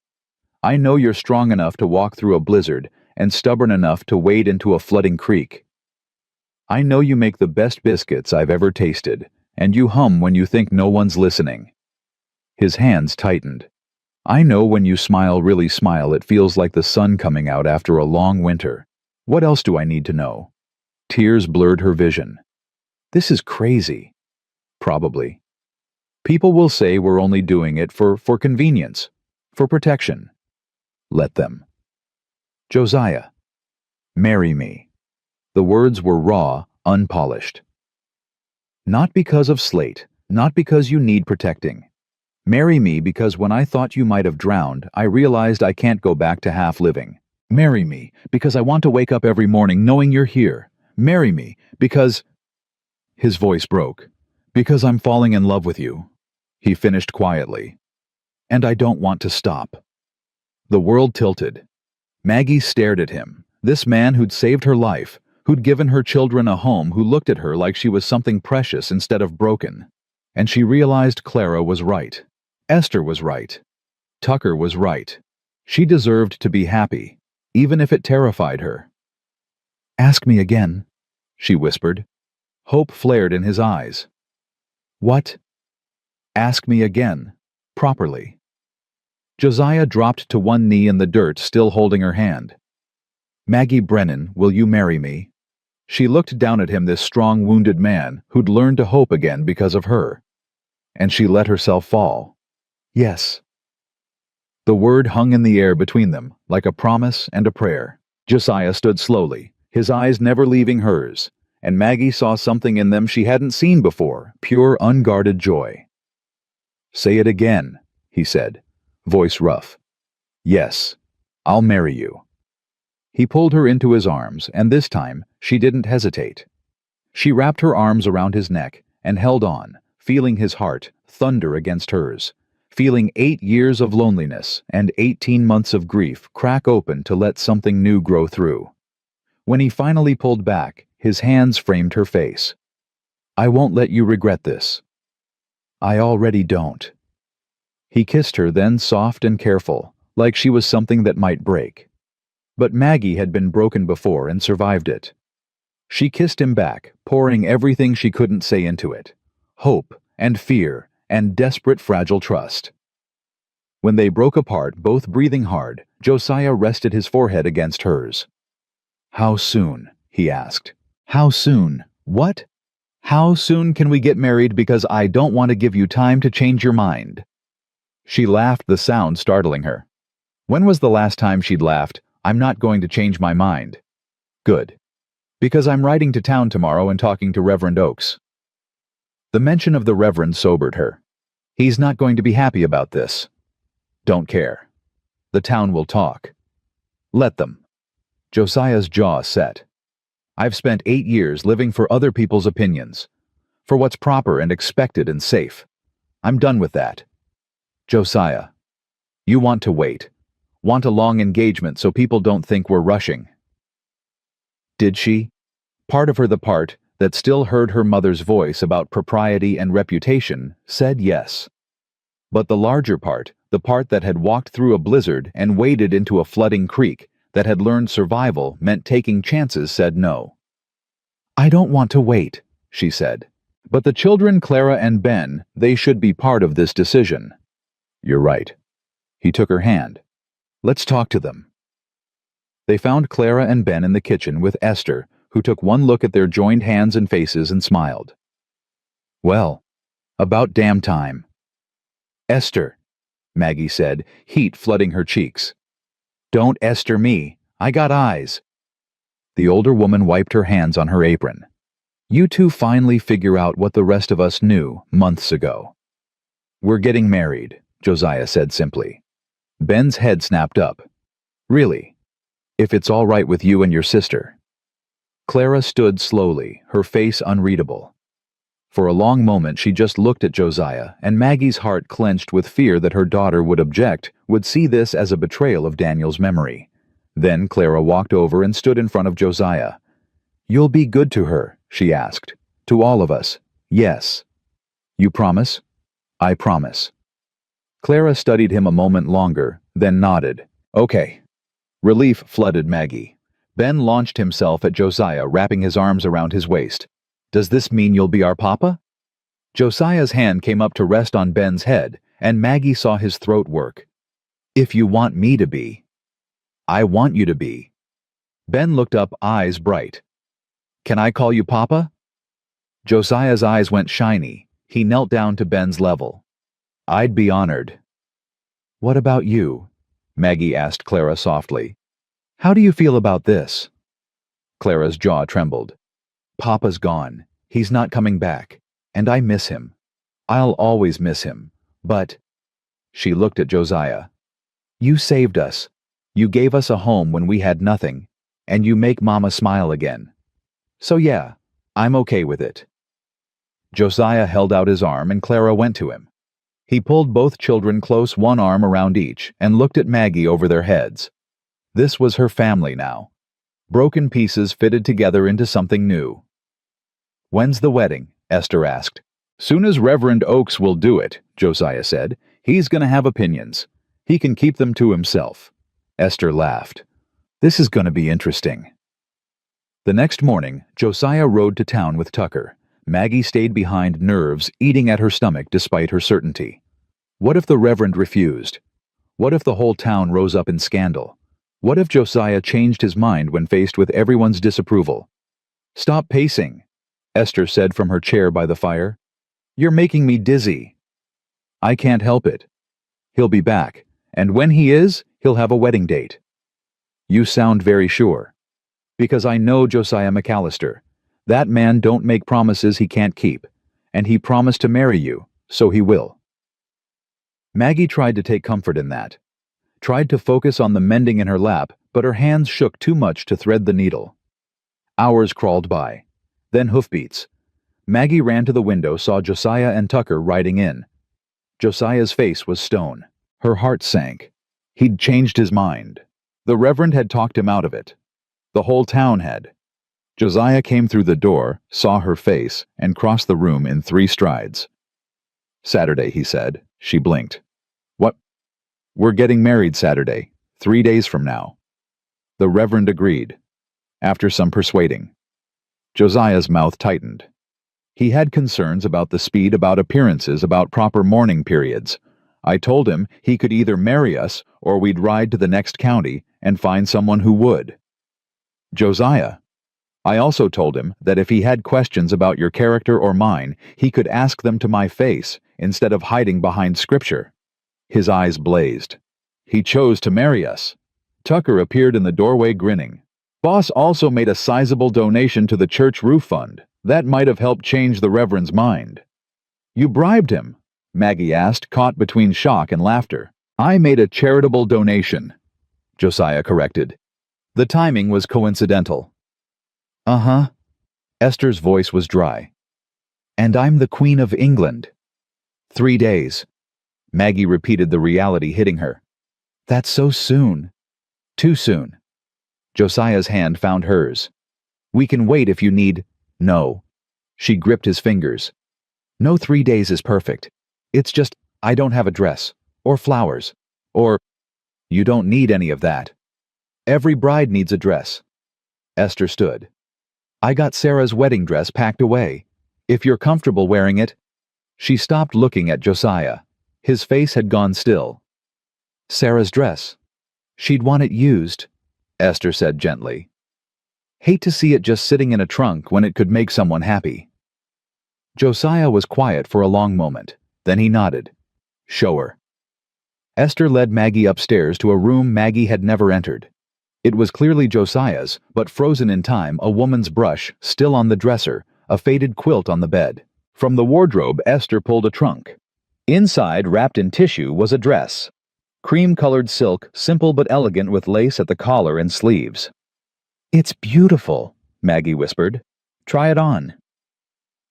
I know you're strong enough to walk through a blizzard and stubborn enough to wade into a flooding creek. I know you make the best biscuits I've ever tasted, and you hum when you think no one's listening." His hands tightened. "I know when you really smile, it feels like the sun coming out after a long winter. What else do I need to know?" Tears blurred her vision. "This is crazy." "Probably. People will say we're only doing it for convenience, for protection. Let them." "Josiah, marry me." The words were raw, unpolished. "Not because of Slate, not because you need protecting. Marry me because when I thought you might have drowned, I realized I can't go back to half living. Marry me because I want to wake up every morning knowing you're here. Marry me because—" His voice broke. "Because I'm falling in love with you," he finished quietly. "And I don't want to stop." The world tilted. Maggie stared at him, this man who'd saved her life, who'd given her children a home, who looked at her like she was something precious instead of broken. And she realized Clara was right. Esther was right. Tucker was right. She deserved to be happy, even if it terrified her. "Ask me again," she whispered. Hope flared in his eyes. "What?" "Ask me again, properly." Josiah dropped to one knee in the dirt, still holding her hand. "Maggie Brennan, will you marry me?" She looked down at him, this strong, wounded man who'd learned to hope again because of her. And she let herself fall. "Yes." The word hung in the air between them, like a promise and a prayer. Josiah stood slowly, his eyes never leaving hers, and Maggie saw something in them she hadn't seen before, pure, unguarded joy. "Say it again," he said, voice rough. "Yes, I'll marry you." He pulled her into his arms, and this time she didn't hesitate. She wrapped her arms around his neck and held on, feeling his heart thunder against hers, feeling 8 years of loneliness and 18 months of grief crack open to let something new grow through. When he finally pulled back, his hands framed her face. "I won't let you regret this." "I already don't." He kissed her then, soft and careful, like she was something that might break. But Maggie had been broken before and survived it. She kissed him back, pouring everything she couldn't say into it. Hope and fear and desperate, fragile trust. When they broke apart, both breathing hard, Josiah rested his forehead against hers. "How soon?" he asked. "How soon? What? How soon can we get married, because I don't want to give you time to change your mind." She laughed, the sound startling her. When was the last time she'd laughed, "I'm not going to change my mind"? "Good. Because I'm riding to town tomorrow and talking to Reverend Oakes." The mention of the Reverend sobered her. "He's not going to be happy about this." "Don't care. The town will talk." "Let them." Josiah's jaw set. "I've spent 8 years living for other people's opinions, for what's proper and expected and safe. I'm done with that." "Josiah, you want to wait, want a long engagement so people don't think we're rushing." Did she? Part of her, the part that still heard her mother's voice about propriety and reputation, said yes. But the larger part, the part that had walked through a blizzard and waded into a flooding creek, that had learned survival meant taking chances, said no. "I don't want to wait," she said. "But the children, Clara and Ben, they should be part of this decision." "You're right." He took her hand. "Let's talk to them." They found Clara and Ben in the kitchen with Esther, who took one look at their joined hands and faces and smiled. "Well, about damn time." "Esther," Maggie said, heat flooding her cheeks. "Don't Esther me. I got eyes." The older woman wiped her hands on her apron. "You two finally figure out what the rest of us knew months ago." "We're getting married," Josiah said simply. Ben's head snapped up. "Really? If it's all right with you and your sister." Clara stood slowly, her face unreadable. For a long moment she just looked at Josiah, and Maggie's heart clenched with fear that her daughter would object, would see this as a betrayal of Daniel's memory. Then Clara walked over and stood in front of Josiah. "You'll be good to her?" she asked. "To all of us?" "Yes." "You promise?" "I promise." Clara studied him a moment longer, then nodded. Okay. Relief flooded Maggie. Ben launched himself at Josiah, wrapping his arms around his waist. Does this mean you'll be our papa? Josiah's hand came up to rest on Ben's head, and Maggie saw his throat work. If you want me to be. I want you to be. Ben looked up, eyes bright. Can I call you Papa? Josiah's eyes went shiny. He knelt down to Ben's level. I'd be honored. What about you? Maggie asked Clara softly. How do you feel about this? Clara's jaw trembled. Papa's gone. He's not coming back. And I miss him. I'll always miss him. But... She looked at Josiah. You saved us. You gave us a home when we had nothing. And you make Mama smile again. So yeah, I'm okay with it. Josiah held out his arm and Clara went to him. He pulled both children close, one arm around each, and looked at Maggie over their heads. This was her family now. Broken pieces fitted together into something new. When's the wedding? Esther asked. Soon as Reverend Oakes will do it, Josiah said. He's going to have opinions. He can keep them to himself. Esther laughed. This is going to be interesting. The next morning, Josiah rode to town with Tucker. Maggie stayed behind, nerves eating at her stomach despite her certainty. What if the Reverend refused? What if the whole town rose up in scandal? What if Josiah changed his mind when faced with everyone's disapproval? Stop pacing, Esther said from her chair by the fire. You're making me dizzy. I can't help it. He'll be back, and when he is, he'll have a wedding date. You sound very sure. Because I know Josiah McAllister. That man don't make promises he can't keep, and he promised to marry you, so he will. Maggie tried to take comfort in that. Tried to focus on the mending in her lap, but her hands shook too much to thread the needle. Hours crawled by. Then hoofbeats. Maggie ran to the window, saw Josiah and Tucker riding in. Josiah's face was stone. Her heart sank. He'd changed his mind. The Reverend had talked him out of it. The whole town had. Josiah came through the door, saw her face, and crossed the room in 3 strides. Saturday, he said. She blinked. What? We're getting married Saturday, 3 days from now. The Reverend agreed. After some persuading. Josiah's mouth tightened. He had concerns about the speed, about appearances, about proper mourning periods. I told him he could either marry us or we'd ride to the next county and find someone who would. Josiah. I also told him that if he had questions about your character or mine, he could ask them to my face instead of hiding behind scripture. His eyes blazed. He chose to marry us. Tucker appeared in the doorway grinning. Boss also made a sizable donation to the church roof fund. That might have helped change the Reverend's mind. You bribed him? Maggie asked, caught between shock and laughter. I made a charitable donation, Josiah corrected. The timing was coincidental. Uh-huh. Esther's voice was dry. And I'm the Queen of England. 3 days. Maggie repeated, the reality hitting her. That's so soon. Too soon. Josiah's hand found hers. We can wait if you need... No. She gripped his fingers. No 3 days is perfect. It's just, I don't have a dress. Or flowers. Or... You don't need any of that. Every bride needs a dress. Esther stood. I got Sarah's wedding dress packed away. If you're comfortable wearing it... She stopped looking at Josiah. His face had gone still. Sarah's dress. She'd want it used, Esther said gently. Hate to see it just sitting in a trunk when it could make someone happy. Josiah was quiet for a long moment. Then he nodded. Show her. Esther led Maggie upstairs to a room Maggie had never entered. It was clearly Josiah's, but frozen in time, a woman's brush still on the dresser, a faded quilt on the bed. From the wardrobe, Esther pulled a trunk. Inside, wrapped in tissue, was a dress. Cream-colored silk, simple but elegant with lace at the collar and sleeves. It's beautiful, Maggie whispered. Try it on.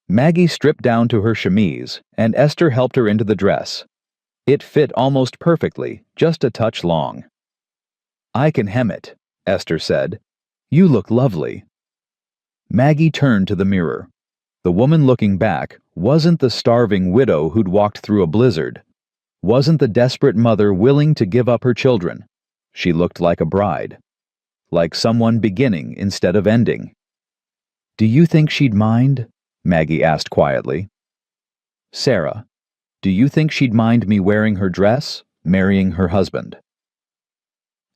Maggie stripped down to her chemise, and Esther helped her into the dress. It fit almost perfectly, just a touch long. I can hem it, Esther said. You look lovely. Maggie turned to the mirror. The woman looking back wasn't the starving widow who'd walked through a blizzard. Wasn't the desperate mother willing to give up her children? She looked like a bride, like someone beginning instead of ending. "Do you think she'd mind?" Maggie asked quietly. "Sarah, do you think she'd mind me wearing her dress, marrying her husband?"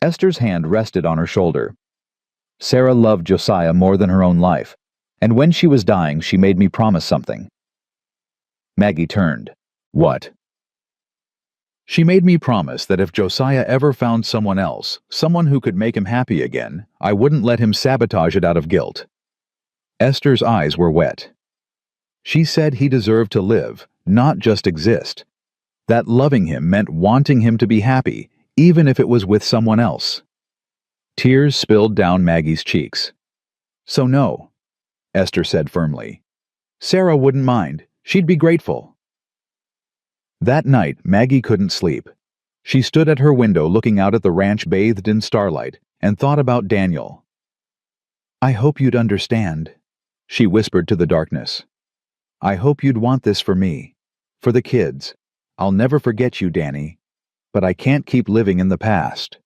Esther's hand rested on her shoulder. Sarah loved Josiah more than her own life, and when she was dying, she made me promise something. Maggie turned. "What?" "She made me promise that if Josiah ever found someone else, someone who could make him happy again, I wouldn't let him sabotage it out of guilt." Esther's eyes were wet. She said he deserved to live, not just exist. That loving him meant wanting him to be happy, even if it was with someone else. Tears spilled down Maggie's cheeks. "So no," Esther said firmly. "Sarah wouldn't mind. She'd be grateful." That night, Maggie couldn't sleep. She stood at her window looking out at the ranch bathed in starlight and thought about Daniel. "I hope you'd understand," she whispered to the darkness. "I hope you'd want this for me, for the kids. I'll never forget you, Danny, but I can't keep living in the past."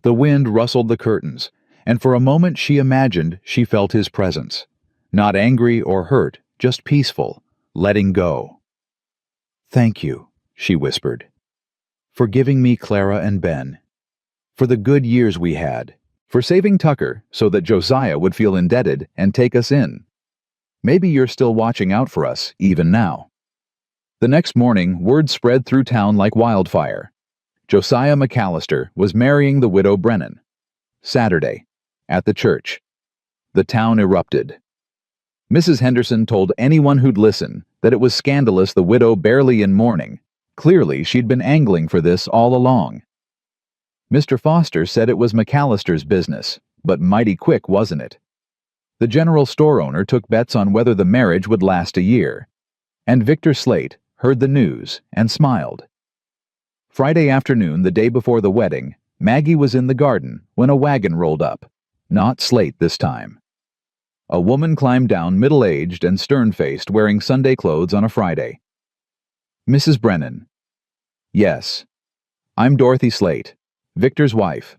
The wind rustled the curtains, and for a moment she imagined she felt his presence. Not angry or hurt, just peaceful, letting go. "Thank you," she whispered, "for giving me Clara and Ben, for the good years we had, for saving Tucker so that Josiah would feel indebted and take us in. Maybe you're still watching out for us, even now." The next morning, word spread through town like wildfire. Josiah McAllister was marrying the widow Brennan. Saturday, at the church. The town erupted. Mrs. Henderson told anyone who'd listen that it was scandalous the widow barely in mourning. Clearly, she'd been angling for this all along. Mr. Foster said it was McAllister's business, but mighty quick, wasn't it? The general store owner took bets on whether the marriage would last a year. And Victor Slate heard the news and smiled. Friday afternoon, the day before the wedding, Maggie was in the garden when a wagon rolled up. Not Slate this time. A woman climbed down, middle-aged and stern-faced, wearing Sunday clothes on a Friday. "Mrs. Brennan." "Yes. I'm Dorothy Slate, Victor's wife."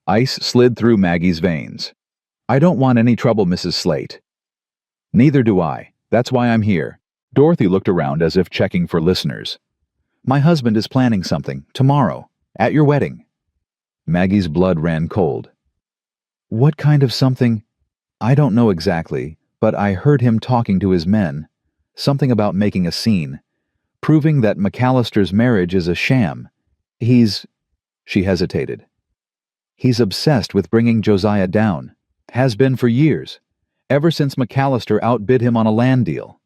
Ice slid through Maggie's veins. "I don't want any trouble, Mrs. Slate." "Neither do I. That's why I'm here." Dorothy looked around as if checking for listeners. "My husband is planning something, tomorrow, at your wedding." Maggie's blood ran cold. "What kind of something?" "I don't know exactly, but I heard him talking to his men. Something about making a scene, proving that McAllister's marriage is a sham. She hesitated. "He's obsessed with bringing Josiah down. Has been for years, ever since McAllister outbid him on a land deal."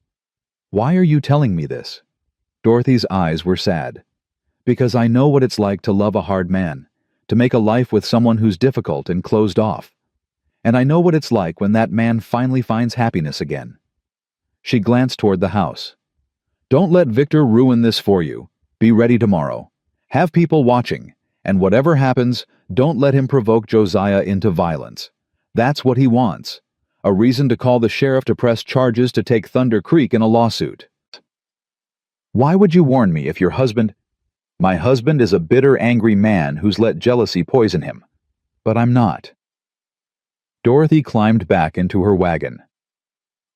"Why are you telling me this?" Dorothy's eyes were sad. "Because I know what it's like to love a hard man, to make a life with someone who's difficult and closed off. And I know what it's like when that man finally finds happiness again." She glanced toward the house. "Don't let Victor ruin this for you. Be ready tomorrow. Have people watching, and whatever happens, don't let him provoke Josiah into violence. That's what he wants. A reason to call the sheriff to press charges to take Thunder Creek in a lawsuit." "Why would you warn me if your husband—" "My husband is a bitter, angry man who's let jealousy poison him. But I'm not." Dorothy climbed back into her wagon.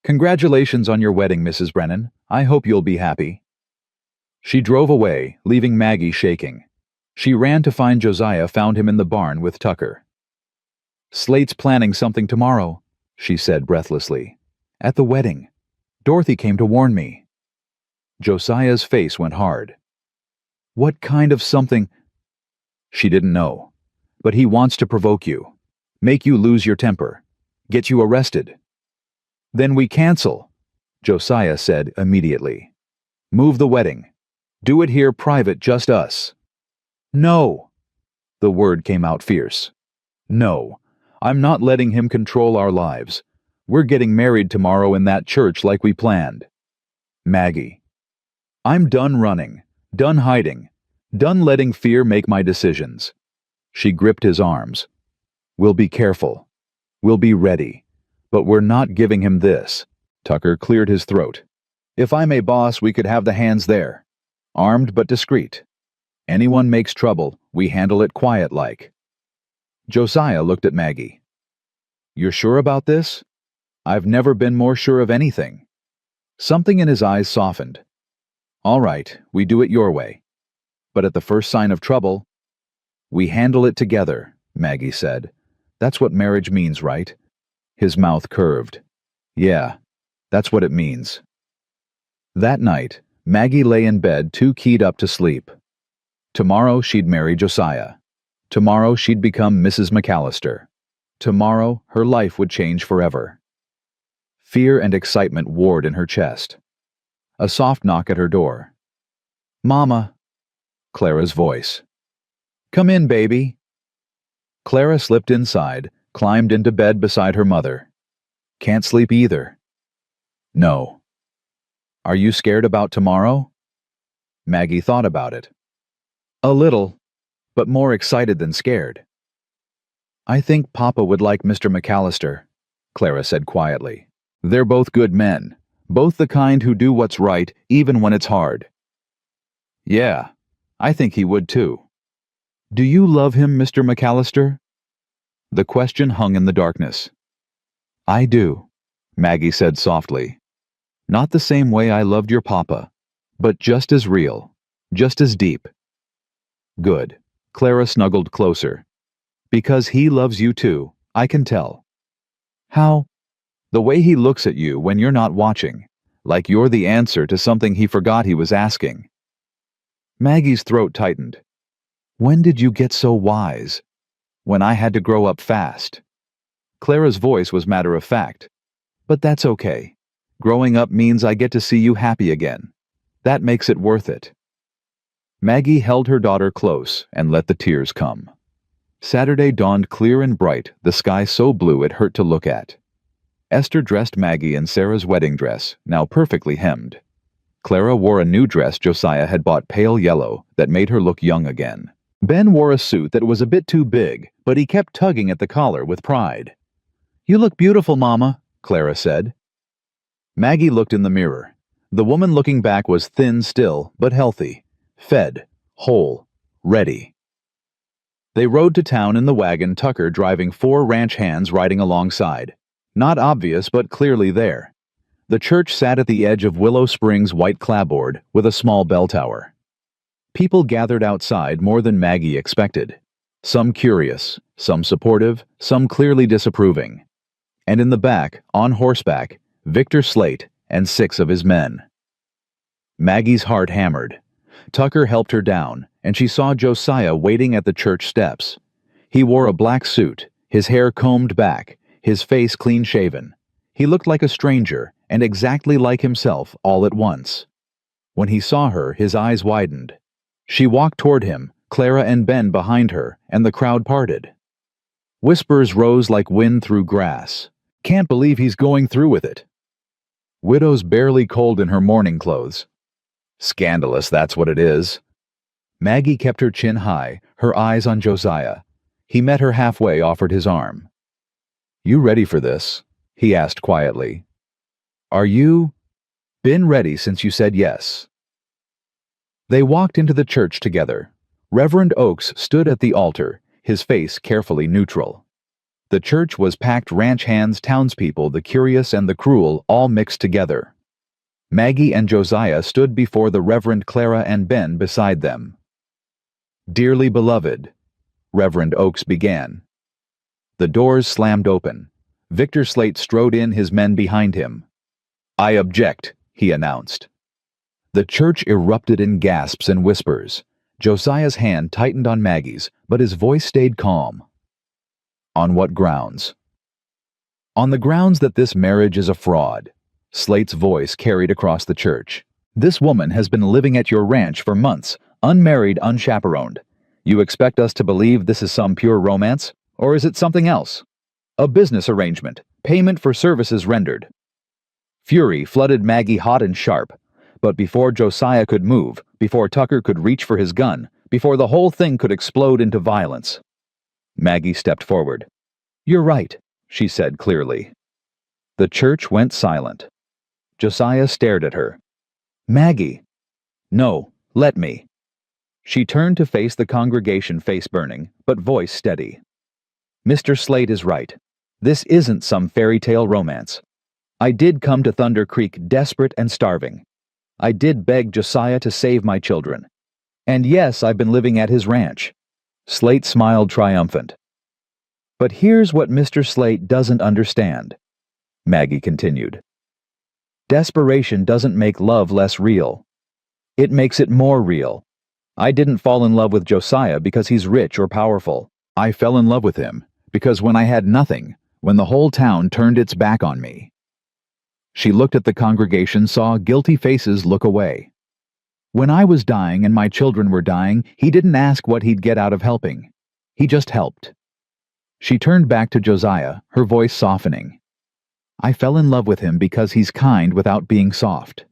"Congratulations on your wedding, Mrs. Brennan. I hope you'll be happy." She drove away, leaving Maggie shaking. She ran to find Josiah, found him in the barn with Tucker. "Slate's planning something tomorrow," she said breathlessly. "At the wedding. Dorothy came to warn me." Josiah's face went hard. "What kind of something?" She didn't know. "But he wants to provoke you. Make you lose your temper. Get you arrested." "Then we cancel," Josiah said immediately. "Move the wedding. Do it here private, just us." "No." The word came out fierce. "No. I'm not letting him control our lives. We're getting married tomorrow in that church like we planned." "Maggie. I'm done running, done hiding, done letting fear make my decisions." She gripped his arms. "We'll be careful. We'll be ready. But we're not giving him this." Tucker cleared his throat. "If I'm a boss, we could have the hands there." armed but discreet. Anyone makes trouble, we handle it quiet-like. Josiah looked at Maggie. You're sure about this? I've never been more sure of anything. Something in his eyes softened. All right, we do it your way. But at the first sign of trouble, we handle it together, Maggie said. That's what marriage means, right? His mouth curved. Yeah, that's what it means. That night, Maggie lay in bed too keyed up to sleep. Tomorrow she'd marry Josiah. Tomorrow she'd become Mrs. McAllister. Tomorrow her life would change forever. Fear and excitement warred in her chest. A soft knock at her door. Mama. Clara's voice. Come in, baby. Clara slipped inside, climbed into bed beside her mother. Can't sleep either. No. Are you scared about tomorrow? Maggie thought about it. A little, but more excited than scared. I think Papa would like Mr. McAllister, Clara said quietly. They're both good men, both the kind who do what's right even when it's hard. Yeah, I think he would too. Do you love him, Mr. McAllister? The question hung in the darkness. I do, Maggie said softly. Not the same way I loved your papa, but just as real, just as deep. Good. Clara snuggled closer. Because he loves you too, I can tell. How? The way he looks at you when you're not watching, like you're the answer to something he forgot he was asking. Maggie's throat tightened. When did you get so wise? When I had to grow up fast. Clara's voice was matter of fact. But that's okay. Growing up means I get to see you happy again. That makes it worth it. Maggie held her daughter close and let the tears come. Saturday dawned clear and bright, the sky so blue it hurt to look at. Esther dressed Maggie in Sarah's wedding dress, now perfectly hemmed. Clara wore a new dress Josiah had bought pale yellow that made her look young again. Ben wore a suit that was a bit too big, but he kept tugging at the collar with pride. You look beautiful, Mama, Clara said. Maggie looked in the mirror. The woman looking back was thin still, but healthy, fed, whole, ready. They rode to town in the wagon, Tucker driving 4 ranch hands riding alongside. Not obvious, but clearly there. The church sat at the edge of Willow Springs' white clapboard with a small bell tower. People gathered outside more than Maggie expected. Some curious, some supportive, some clearly disapproving. And in the back, on horseback, Victor Slate and 6 of his men. Maggie's heart hammered. Tucker helped her down, and she saw Josiah waiting at the church steps. He wore a black suit, his hair combed back, his face clean-shaven. He looked like a stranger, and exactly like himself all at once. When he saw her, his eyes widened. She walked toward him, Clara and Ben behind her, and the crowd parted. Whispers rose like wind through grass. Can't believe he's going through with it. Widow's barely cold in her mourning clothes. Scandalous, that's what it is. Maggie kept her chin high, her eyes on Josiah. He met her halfway, offered his arm. You ready for this? He asked quietly. Are you? Been ready since you said yes. They walked into the church together. Reverend Oakes stood at the altar, his face carefully neutral. The church was packed, ranch hands, townspeople, the curious and the cruel, all mixed together. Maggie and Josiah stood before the Reverend Clara and Ben beside them. Dearly beloved, Reverend Oakes began. The doors slammed open. Victor Slate strode in, his men behind him. I object, he announced. The church erupted in gasps and whispers. Josiah's hand tightened on Maggie's, but his voice stayed calm. On what grounds? On the grounds that this marriage is a fraud. Slate's voice carried across the church. This woman has been living at your ranch for months, unmarried, unchaperoned. You expect us to believe this is some pure romance? Or is it something else? A business arrangement, payment for services rendered. Fury flooded Maggie hot and sharp. But before Josiah could move, before Tucker could reach for his gun, before the whole thing could explode into violence, Maggie stepped forward. You're right, she said clearly. The church went silent. Josiah stared at her. Maggie. No, Let me. She turned to face the congregation, face burning, but voice steady. Mr. Slate is right. This isn't some fairy tale romance. I did come to Thunder Creek desperate and starving. I did beg Josiah to save my children. And yes, I've been living at his ranch. Slate smiled triumphant. But here's what Mr. Slate doesn't understand, Maggie continued. Desperation doesn't make love less real. It makes it more real. I didn't fall in love with Josiah because he's rich or powerful. I fell in love with him because when I had nothing, when the whole town turned its back on me. She looked at the congregation, saw guilty faces look away. When I was dying and my children were dying, he didn't ask what he'd get out of helping. He just helped. She turned back to Josiah, her voice softening. I fell in love with him because he's kind without being soft,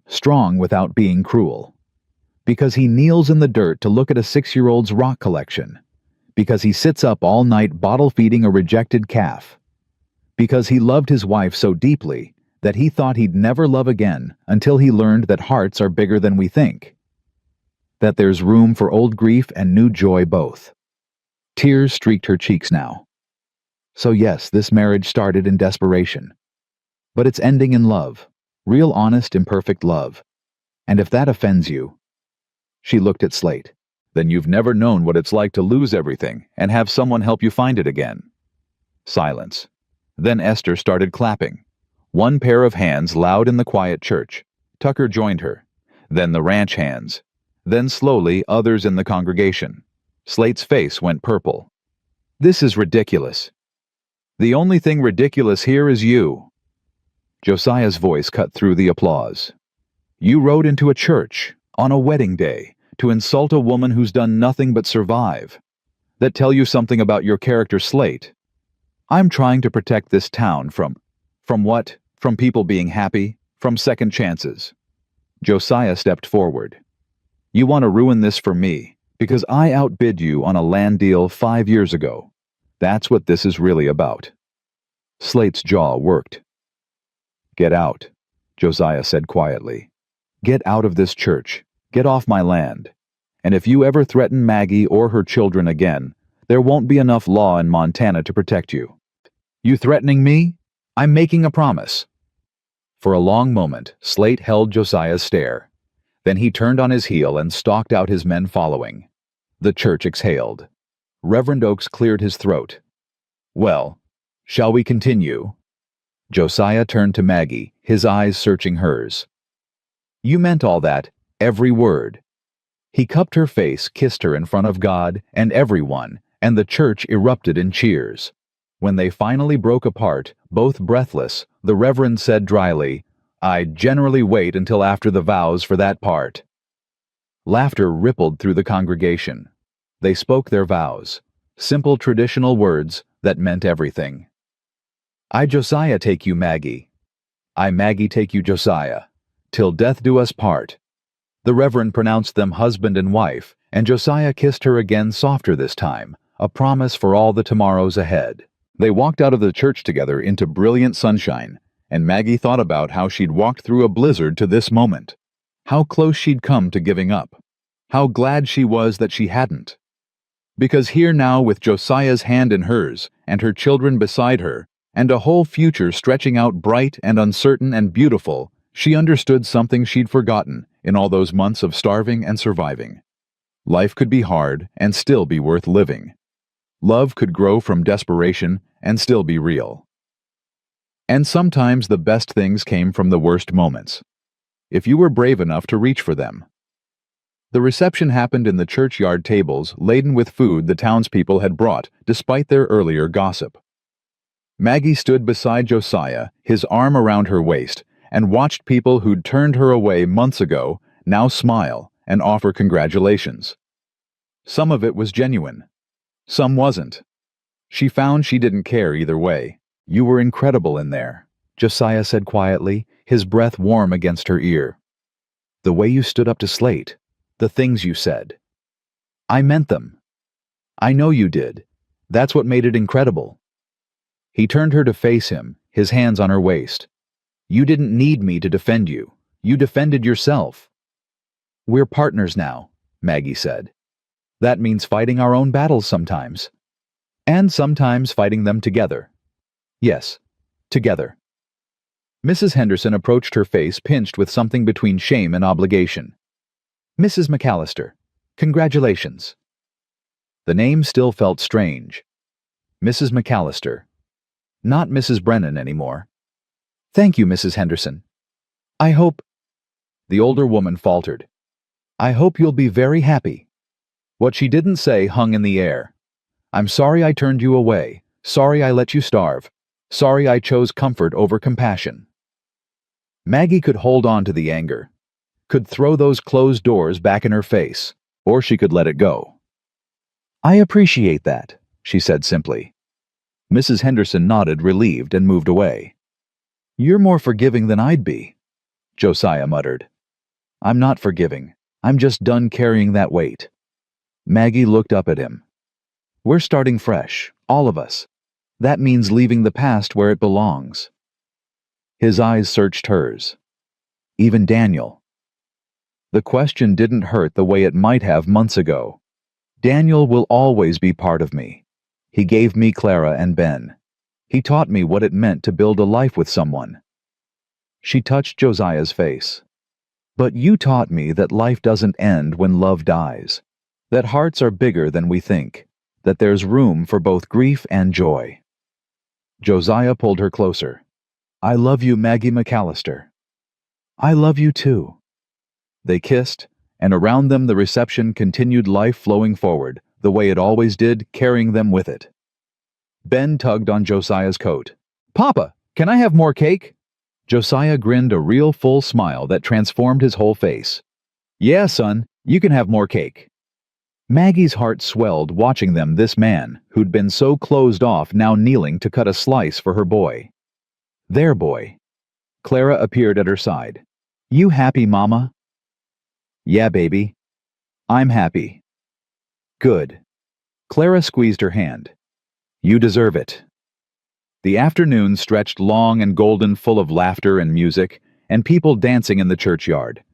strong without being cruel. Because he kneels in the dirt to look at a 6-year-old's rock collection. Because he sits up all night bottle-feeding a rejected calf. Because he loved his wife so deeply that he thought he'd never love again until he learned that hearts are bigger than we think. That there's room for old grief and new joy both. Tears streaked her cheeks now. So yes, this marriage started in desperation. But it's ending in love. Real, honest, imperfect love. And if that offends you... She looked at Slate. Then you've never known what it's like to lose everything and have someone help you find it again. Silence. Then Esther started clapping. One pair of hands loud in the quiet church. Tucker joined her. Then the ranch hands. Then slowly others in the congregation. Slate's face went purple. This is ridiculous. The only thing ridiculous here is you. Josiah's voice cut through the applause. You rode into a church, on a wedding day, to insult a woman who's done nothing but survive. That tell you something about your character, Slate. I'm trying to protect this town from what? From people being happy? From second chances? Josiah stepped forward. You want to ruin this for me, because I outbid you on a land deal 5 years ago. That's what this is really about. Slate's jaw worked. Get out, Josiah said quietly. Get out of this church. Get off my land. And if you ever threaten Maggie or her children again, there won't be enough law in Montana to protect you. You threatening me? I'm making a promise. For a long moment, Slate held Josiah's stare. Then he turned on his heel and stalked out, his men following. The church exhaled. Reverend Oakes cleared his throat. Well, shall we continue? Josiah turned to Maggie, his eyes searching hers. You meant all that, every word. He cupped her face, kissed her in front of God and everyone, and the church erupted in cheers. When they finally broke apart, both breathless, the Reverend said dryly, I generally wait until after the vows for that part. Laughter rippled through the congregation. They spoke their vows, simple traditional words that meant everything. I Josiah take you Maggie. I Maggie take you Josiah. Till death do us part. The Reverend pronounced them husband and wife, and Josiah kissed her again, softer this time, a promise for all the tomorrows ahead. They walked out of the church together into brilliant sunshine, and Maggie thought about how she'd walked through a blizzard to this moment. How close she'd come to giving up. How glad she was that she hadn't. Because here now, with Josiah's hand in hers, and her children beside her, and a whole future stretching out bright and uncertain and beautiful, she understood something she'd forgotten in all those months of starving and surviving. Life could be hard and still be worth living. Love could grow from desperation and still be real. And sometimes the best things came from the worst moments, if you were brave enough to reach for them. The reception happened in the churchyard, tables laden with food the townspeople had brought despite their earlier gossip. Maggie stood beside Josiah, his arm around her waist, and watched people who'd turned her away months ago now smile and offer congratulations. Some of it was genuine. Some wasn't. She found she didn't care either way. You were incredible in there, Josiah said quietly, his breath warm against her ear. The way you stood up to Slate, the things you said. I meant them. I know you did. That's what made it incredible. He turned her to face him, his hands on her waist. You didn't need me to defend you. You defended yourself. We're partners now, Maggie said. That means fighting our own battles sometimes. And sometimes fighting them together. Yes, together. Mrs. Henderson approached her face pinched with something between shame and obligation. Mrs. McAllister, congratulations. The name still felt strange. Mrs. McAllister. Not Mrs. Brennan anymore. Thank you, Mrs. Henderson. I hope... The older woman faltered. I hope you'll be very happy. What she didn't say hung in the air. I'm sorry I turned you away. Sorry I let you starve. Sorry I chose comfort over compassion. Maggie could hold on to the anger, could throw those closed doors back in her face, or she could let it go. I appreciate that, she said simply. Mrs. Henderson nodded, relieved, and moved away. You're more forgiving than I'd be, Josiah muttered. I'm not forgiving. I'm just done carrying that weight. Maggie looked up at him. We're starting fresh, all of us. That means leaving the past where it belongs. His eyes searched hers. Even Daniel. The question didn't hurt the way it might have months ago. Daniel will always be part of me. He gave me Clara and Ben. He taught me what it meant to build a life with someone. She touched Josiah's face. But you taught me that life doesn't end when love dies, that hearts are bigger than we think, that there's room for both grief and joy. Josiah pulled her closer. I love you, Maggie McAllister. I love you too. They kissed, and around them the reception continued, life flowing forward, the way it always did, carrying them with it. Ben tugged on Josiah's coat. Papa, can I have more cake? Josiah grinned a real full smile that transformed his whole face. Yeah, son, you can have more cake. Maggie's heart swelled watching them, this man, who'd been so closed off, now kneeling to cut a slice for her boy. Their boy. Clara appeared at her side. You happy, Mama? Yeah, baby. I'm happy. Good. Clara squeezed her hand. You deserve it. The afternoon stretched long and golden, full of laughter and music, and people dancing in the churchyard.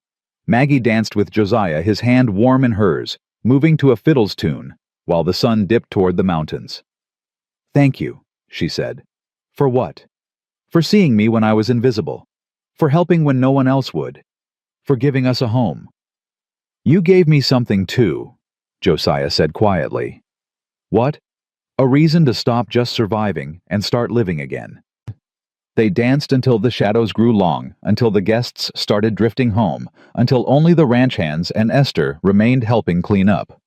Maggie danced with Josiah, his hand warm in hers, moving to a fiddle's tune, while the sun dipped toward the mountains. Thank you, she said. For what? For seeing me when I was invisible. For helping when no one else would. For giving us a home. You gave me something too, Josiah said quietly. What? A reason to stop just surviving and start living again. They danced until the shadows grew long, until the guests started drifting home, until only the ranch hands and Esther remained helping clean up.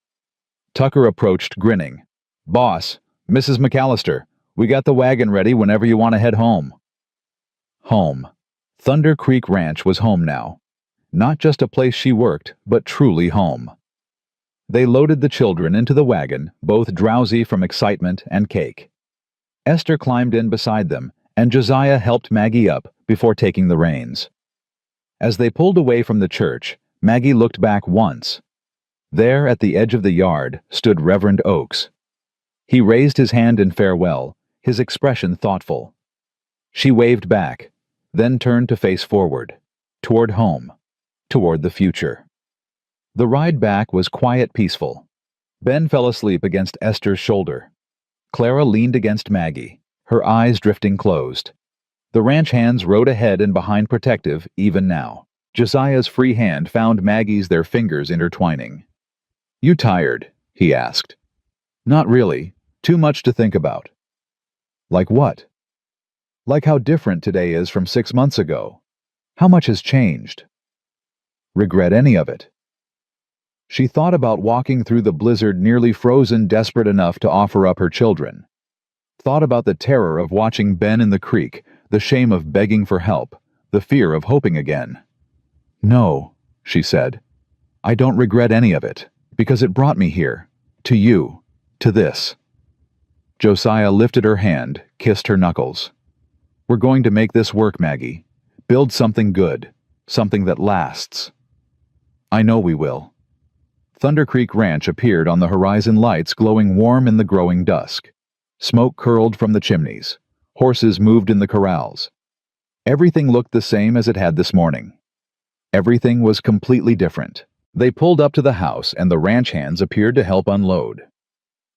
Tucker approached, grinning. Boss, Mrs. McAllister, we got the wagon ready whenever you want to head home. Home. Thunder Creek Ranch was home now. Not just a place she worked, but truly home. They loaded the children into the wagon, both drowsy from excitement and cake. Esther climbed in beside them, and Josiah helped Maggie up before taking the reins. As they pulled away from the church, Maggie looked back once. There, at the edge of the yard, stood Reverend Oakes. He raised his hand in farewell, his expression thoughtful. She waved back, then turned to face forward, toward home, toward the future. The ride back was quiet, peaceful. Ben fell asleep against Esther's shoulder. Clara leaned against Maggie, her eyes drifting closed. The ranch hands rode ahead and behind, protective even now. Josiah's free hand found Maggie's, their fingers intertwining. You tired? He asked. Not really. Too much to think about. Like what? Like how different today is from 6 months ago. How much has changed? Regret any of it? She thought about walking through the blizzard, nearly frozen, desperate enough to offer up her children. Thought about the terror of watching Ben in the creek, the shame of begging for help, the fear of hoping again. No, she said. I don't regret any of it, because it brought me here, to you, to this. Josiah lifted her hand, kissed her knuckles. We're going to make this work, Maggie. Build something good, something that lasts. I know we will. Thunder Creek Ranch appeared on the horizon, lights glowing warm in the growing dusk. Smoke curled from the chimneys. Horses moved in the corrals. Everything looked the same as it had this morning. Everything was completely different. They pulled up to the house and the ranch hands appeared to help unload.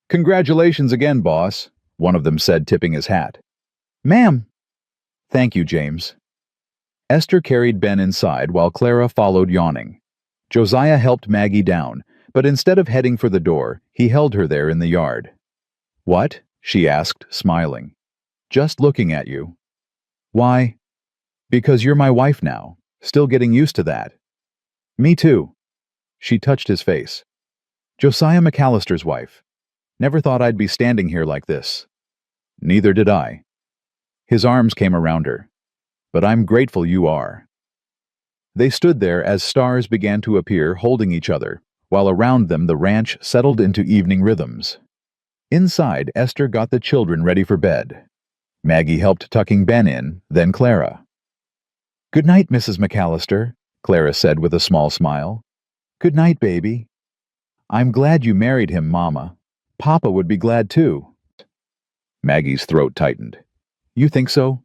"Congratulations again, boss," one of them said, tipping his hat. "Ma'am." "Thank you, James." Esther carried Ben inside while Clara followed, yawning. Josiah helped Maggie down, but instead of heading for the door, he held her there in the yard. "What?" she asked, smiling. "Just looking at you." "Why?" "Because you're my wife now. Still getting used to that." "Me too." She touched his face. "Josiah McAllister's wife. Never thought I'd be standing here like this." "Neither did I." His arms came around her. "But I'm grateful you are." They stood there as stars began to appear, holding each other, while around them the ranch settled into evening rhythms. Inside, Esther got the children ready for bed. Maggie helped tucking Ben in, then Clara. "Good night, Mrs. McAllister," Clara said with a small smile. "Good night, baby." "I'm glad you married him, Mama. Papa would be glad too." Maggie's throat tightened. "You think so?"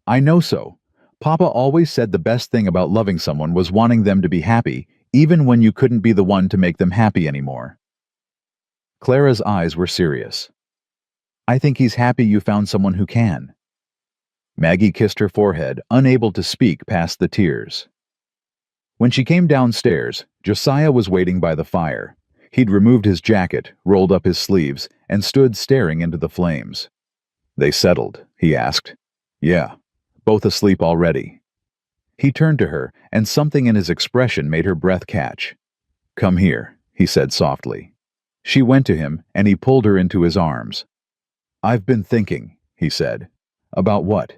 "I know so. Papa always said the best thing about loving someone was wanting them to be happy, even when you couldn't be the one to make them happy anymore." Clara's eyes were serious. "I think he's happy you found someone who can." Maggie kissed her forehead, unable to speak past the tears. When she came downstairs, Josiah was waiting by the fire. He'd removed his jacket, rolled up his sleeves, and stood staring into the flames. "They settled?" he asked. "Yeah. Both asleep already." He turned to her, and something in his expression made her breath catch. "Come here," he said softly. She went to him, and he pulled her into his arms. "I've been thinking," he said. "About what?"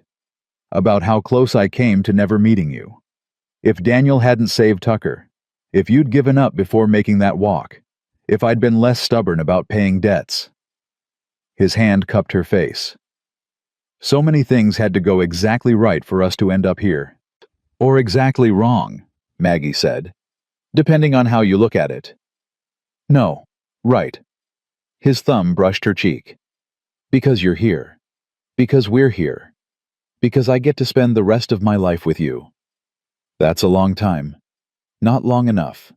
"About how close I came to never meeting you. If Daniel hadn't saved Tucker, if you'd given up before making that walk, if I'd been less stubborn about paying debts." His hand cupped her face. "So many things had to go exactly right for us to end up here." "Or exactly wrong," Maggie said, "depending on how you look at it." "No, right." His thumb brushed her cheek. "Because you're here. Because we're here. Because I get to spend the rest of my life with you." "That's a long time." "Not long enough."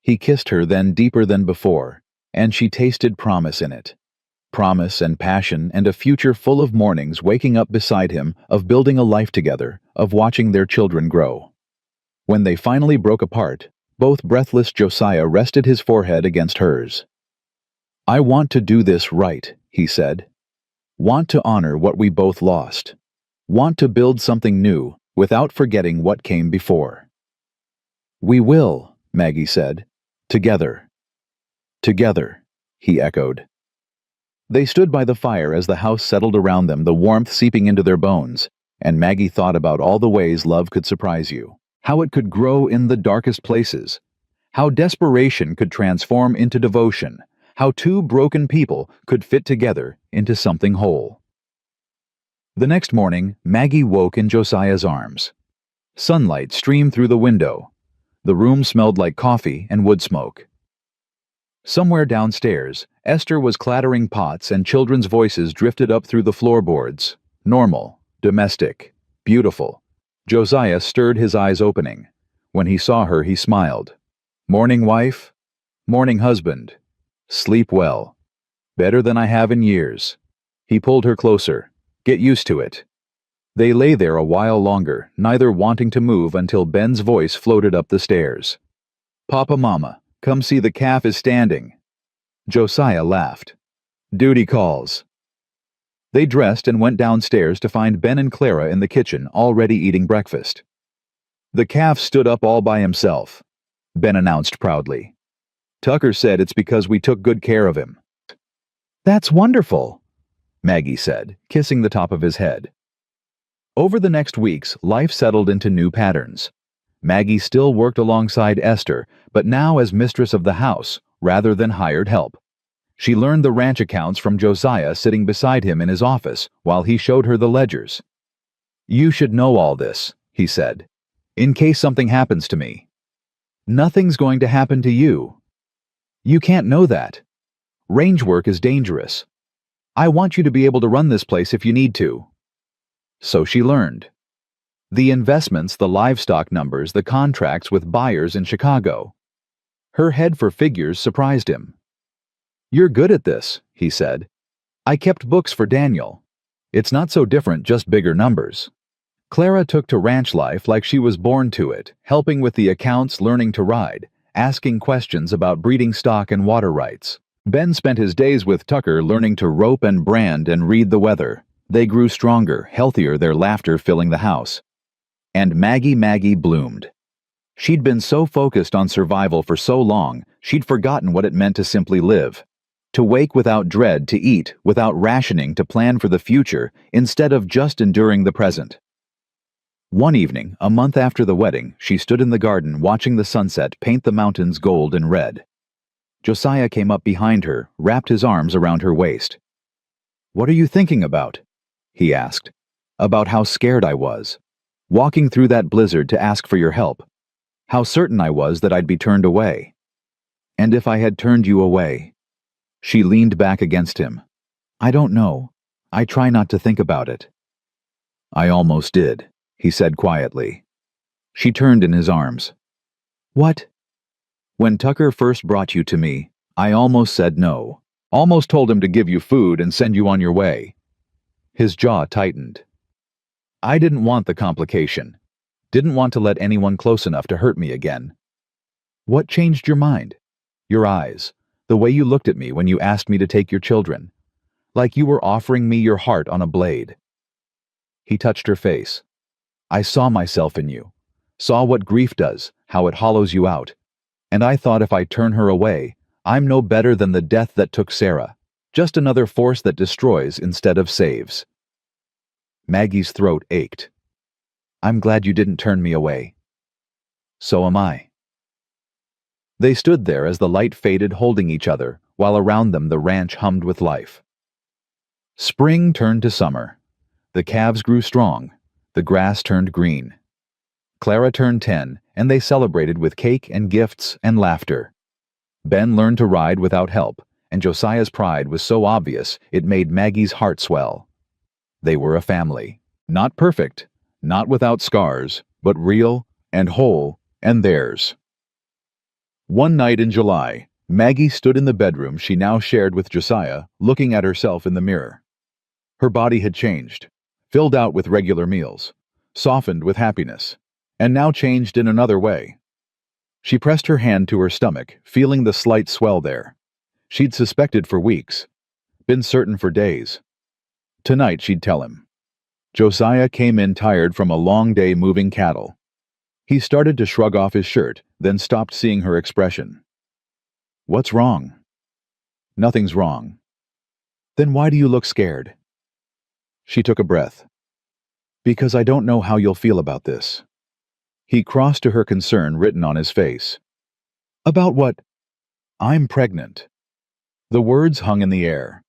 He kissed her then deeper than before, and she tasted promise in it. Promise and passion and a future full of mornings waking up beside him, of building a life together, of watching their children grow. When they finally broke apart, both breathless, Josiah rested his forehead against hers. "I want to do this right," he said. "Want to honor what we both lost. Want to build something new, without forgetting what came before." "We will," Maggie said. "Together." "Together," he echoed. They stood by the fire as the house settled around them, the warmth seeping into their bones, and Maggie thought about all the ways love could surprise you, how it could grow in the darkest places, how desperation could transform into devotion, how two broken people could fit together into something whole. The next morning, Maggie woke in Josiah's arms. Sunlight streamed through the window. The room smelled like coffee and wood smoke. Somewhere downstairs, Esther was clattering pots and children's voices drifted up through the floorboards. Normal, domestic, beautiful. Josiah stirred, his eyes opening. When he saw her, he smiled. "Morning, wife?" "Morning, husband." "Sleep well." "Better than I have in years." He pulled her closer. "Get used to it." They lay there a while longer, neither wanting to move until Ben's voice floated up the stairs. "Papa, Mama, come see, the calf is standing." Josiah laughed. "Duty calls." They dressed and went downstairs to find Ben and Clara in the kitchen, already eating breakfast. "The calf stood up all by himself," Ben announced proudly. "Tucker said it's because we took good care of him." "That's wonderful," Maggie said, kissing the top of his head. Over the next weeks, life settled into new patterns. Maggie still worked alongside Esther, but now as mistress of the house, rather than hired help. She learned the ranch accounts from Josiah sitting beside him in his office while he showed her the ledgers. "You should know all this," he said, "in case something happens to me." "Nothing's going to happen to you." "You can't know that. Range work is dangerous. I want you to be able to run this place if you need to." So she learned. The investments, the livestock numbers, the contracts with buyers in Chicago. Her head for figures surprised him. "You're good at this," he said. "I kept books for Daniel. It's not so different, just bigger numbers." Clara took to ranch life like she was born to it, helping with the accounts, learning to ride, asking questions about breeding stock and water rights. Ben spent his days with Tucker learning to rope and brand and read the weather. They grew stronger, healthier, their laughter filling the house. And Maggie bloomed. She'd been so focused on survival for so long, she'd forgotten what it meant to simply live. To wake without dread, to eat without rationing, to plan for the future instead of just enduring the present. One evening, a month after the wedding, she stood in the garden watching the sunset paint the mountains gold and red. Josiah came up behind her, wrapped his arms around her waist. "What are you thinking about?" he asked. "About how scared I was. Walking through that blizzard to ask for your help. How certain I was that I'd be turned away. And if I had turned you away." She leaned back against him. "I don't know. I try not to think about it." "I almost did," he said quietly. She turned in his arms. "What?" "When Tucker first brought you to me, I almost said no. Almost told him to give you food and send you on your way." His jaw tightened. "I didn't want the complication. Didn't want to let anyone close enough to hurt me again." "What changed your mind?" "Your eyes. The way you looked at me when you asked me to take your children. Like you were offering me your heart on a blade." He touched her face. "I saw myself in you. Saw what grief does, how it hollows you out. And I thought if I turn her away, I'm no better than the death that took Sarah. Just another force that destroys instead of saves." Maggie's throat ached. "I'm glad you didn't turn me away." "So am I." They stood there as the light faded, holding each other, while around them the ranch hummed with life. Spring turned to summer. The calves grew strong. The grass turned green. Clara turned 10, and they celebrated with cake and gifts and laughter. Ben learned to ride without help, and Josiah's pride was so obvious it made Maggie's heart swell. They were a family. Not perfect, not without scars, but real and whole and theirs. One night in July, Maggie stood in the bedroom she now shared with Josiah, looking at herself in the mirror. Her body had changed, filled out with regular meals, softened with happiness, and now changed in another way. She pressed her hand to her stomach, feeling the slight swell there. She'd suspected for weeks, been certain for days. Tonight she'd tell him. Josiah came in tired from a long day moving cattle. He started to shrug off his shirt, then stopped, seeing her expression. "What's wrong?" "Nothing's wrong." "Then why do you look scared?" She took a breath. "Because I don't know how you'll feel about this." He crossed to her, concern written on his face. "About what?" "I'm pregnant." The words hung in the air.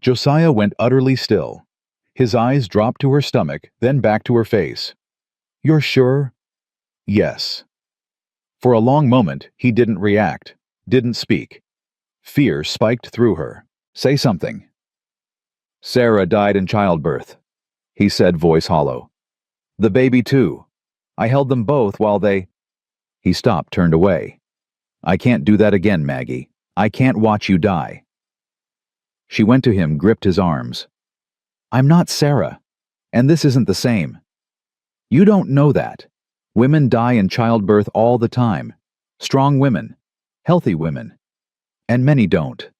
Josiah went utterly still. His eyes dropped to her stomach, then back to her face. "You're sure?" "Yes." For a long moment, he didn't react, didn't speak. Fear spiked through her. "Say something." "Sarah died in childbirth," he said, voice hollow. "The baby too. I held them both while they—" He stopped, turned away. "I can't do that again, Maggie. I can't watch you die." She went to him, gripped his arms. "I'm not Sarah. And this isn't the same. You don't know that. Women die in childbirth all the time. Strong women. Healthy women. And many don't.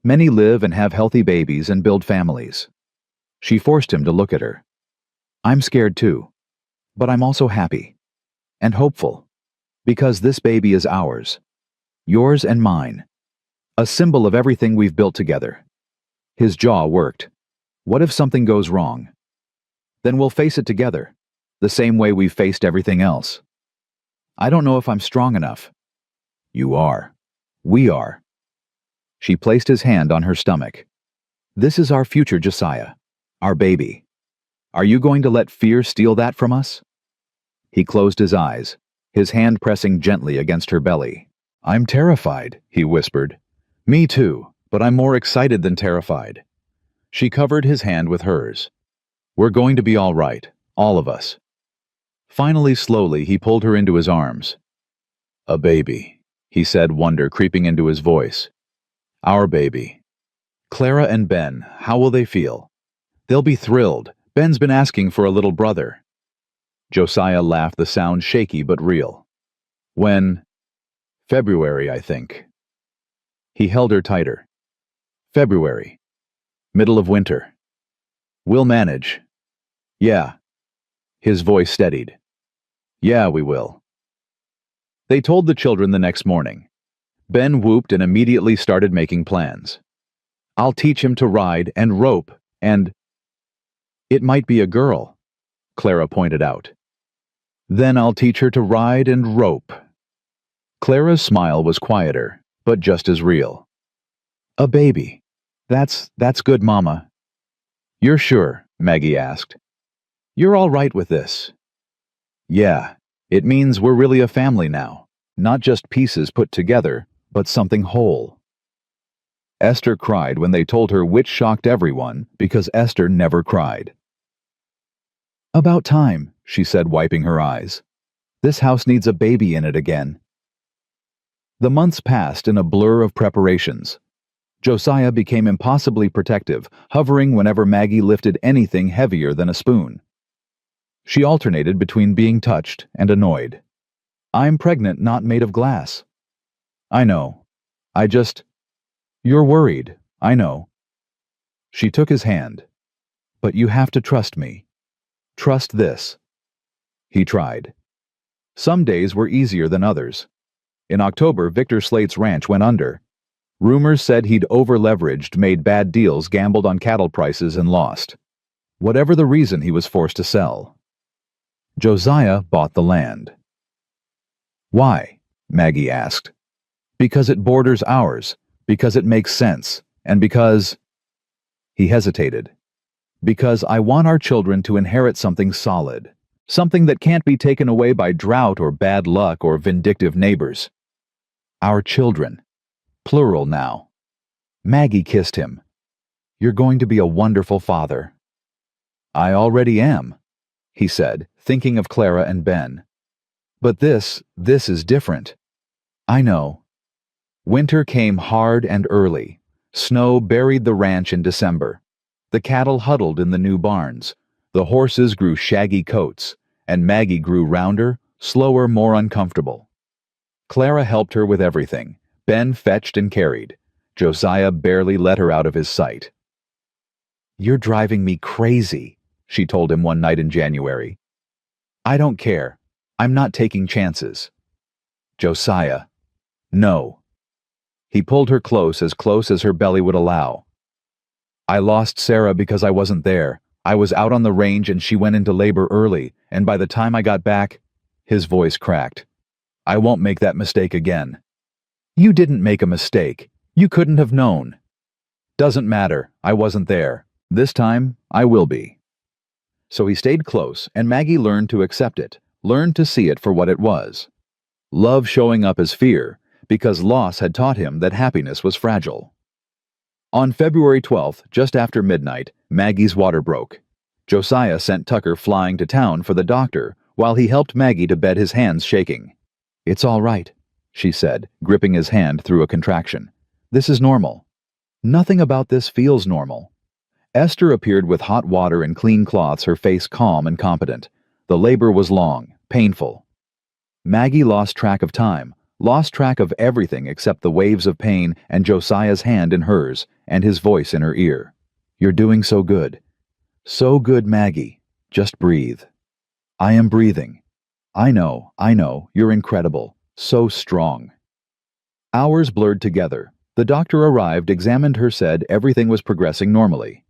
Many live and have healthy babies and build families." She forced him to look at her. "I'm scared too. But I'm also happy. And hopeful. Because this baby is ours. Yours and mine. A symbol of everything we've built together." His jaw worked. "What if something goes wrong? Then we'll face it together, the same way we've faced everything else." "I don't know if I'm strong enough." "You are. We are." She placed his hand on her stomach. "This is our future, Josiah. Our baby. Are you going to let fear steal that from us?" He closed his eyes, his hand pressing gently against her belly. "I'm terrified," he whispered. "Me too, but I'm more excited than terrified." She covered his hand with hers. "We're going to be all right, all of us." Finally, slowly, he pulled her into his arms. "A baby," he said, wonder creeping into his voice. Our baby. Clara and Ben, how will they feel? They'll be thrilled. Ben's been asking for a little brother. Josiah laughed, the sound shaky but real. When? February, I think. He held her tighter. February. Middle of winter. We'll manage. Yeah. His voice steadied. Yeah, we will. They told the children the next morning. Ben whooped and immediately started making plans. I'll teach him to ride and rope and... It might be a girl, Clara pointed out. Then I'll teach her to ride and rope. Clara's smile was quieter, but just as real. A baby. That's good, Mama. You're sure? Maggie asked. You're all right with this? Yeah, it means we're really a family now, not just pieces put together, but something whole. Esther cried when they told her, which shocked everyone because Esther never cried. About time, she said, wiping her eyes. This house needs a baby in it again. The months passed in a blur of preparations. Josiah became impossibly protective, hovering whenever Maggie lifted anything heavier than a spoon. She alternated between being touched and annoyed. I'm pregnant, not made of glass. I know. You're worried, I know. She took his hand. But you have to trust me. Trust this. He tried. Some days were easier than others. In October, Victor Slate's ranch went under. Rumors said he'd over-leveraged, made bad deals, gambled on cattle prices, and lost. Whatever the reason, he was forced to sell. Josiah bought the land. Why? Maggie asked. Because it borders ours, because it makes sense, and because... He hesitated. Because I want our children to inherit something solid, something that can't be taken away by drought or bad luck or vindictive neighbors. Our children. Plural now. Maggie kissed him. You're going to be a wonderful father. I already am, he said, thinking of Clara and Ben. But this is different. I know. Winter came hard and early. Snow buried the ranch in December. The cattle huddled in the new barns. The horses grew shaggy coats, and Maggie grew rounder, slower, more uncomfortable. Clara helped her with everything. Ben fetched and carried. Josiah barely let her out of his sight. You're driving me crazy, she told him one night in January. I don't care. I'm not taking chances. Josiah. No. He pulled her close as her belly would allow. I lost Sarah because I wasn't there. I was out on the range and she went into labor early, and by the time I got back, his voice cracked. I won't make that mistake again. You didn't make a mistake. You couldn't have known. Doesn't matter. I wasn't there. This time, I will be. So he stayed close, and Maggie learned to accept it, learned to see it for what it was. Love showing up as fear, because loss had taught him that happiness was fragile. On February 12th, just after midnight, Maggie's water broke. Josiah sent Tucker flying to town for the doctor while he helped Maggie to bed, his hands shaking. It's all right, she said, gripping his hand through a contraction. This is normal. Nothing about this feels normal. Esther appeared with hot water and clean cloths, her face calm and competent. The labor was long, painful. Maggie lost track of time, lost track of everything except the waves of pain and Josiah's hand in hers and his voice in her ear. You're doing so good. So good, Maggie. Just breathe. I am breathing. I know, you're incredible. So strong. Hours blurred together. The doctor arrived, examined her, said everything was progressing normally.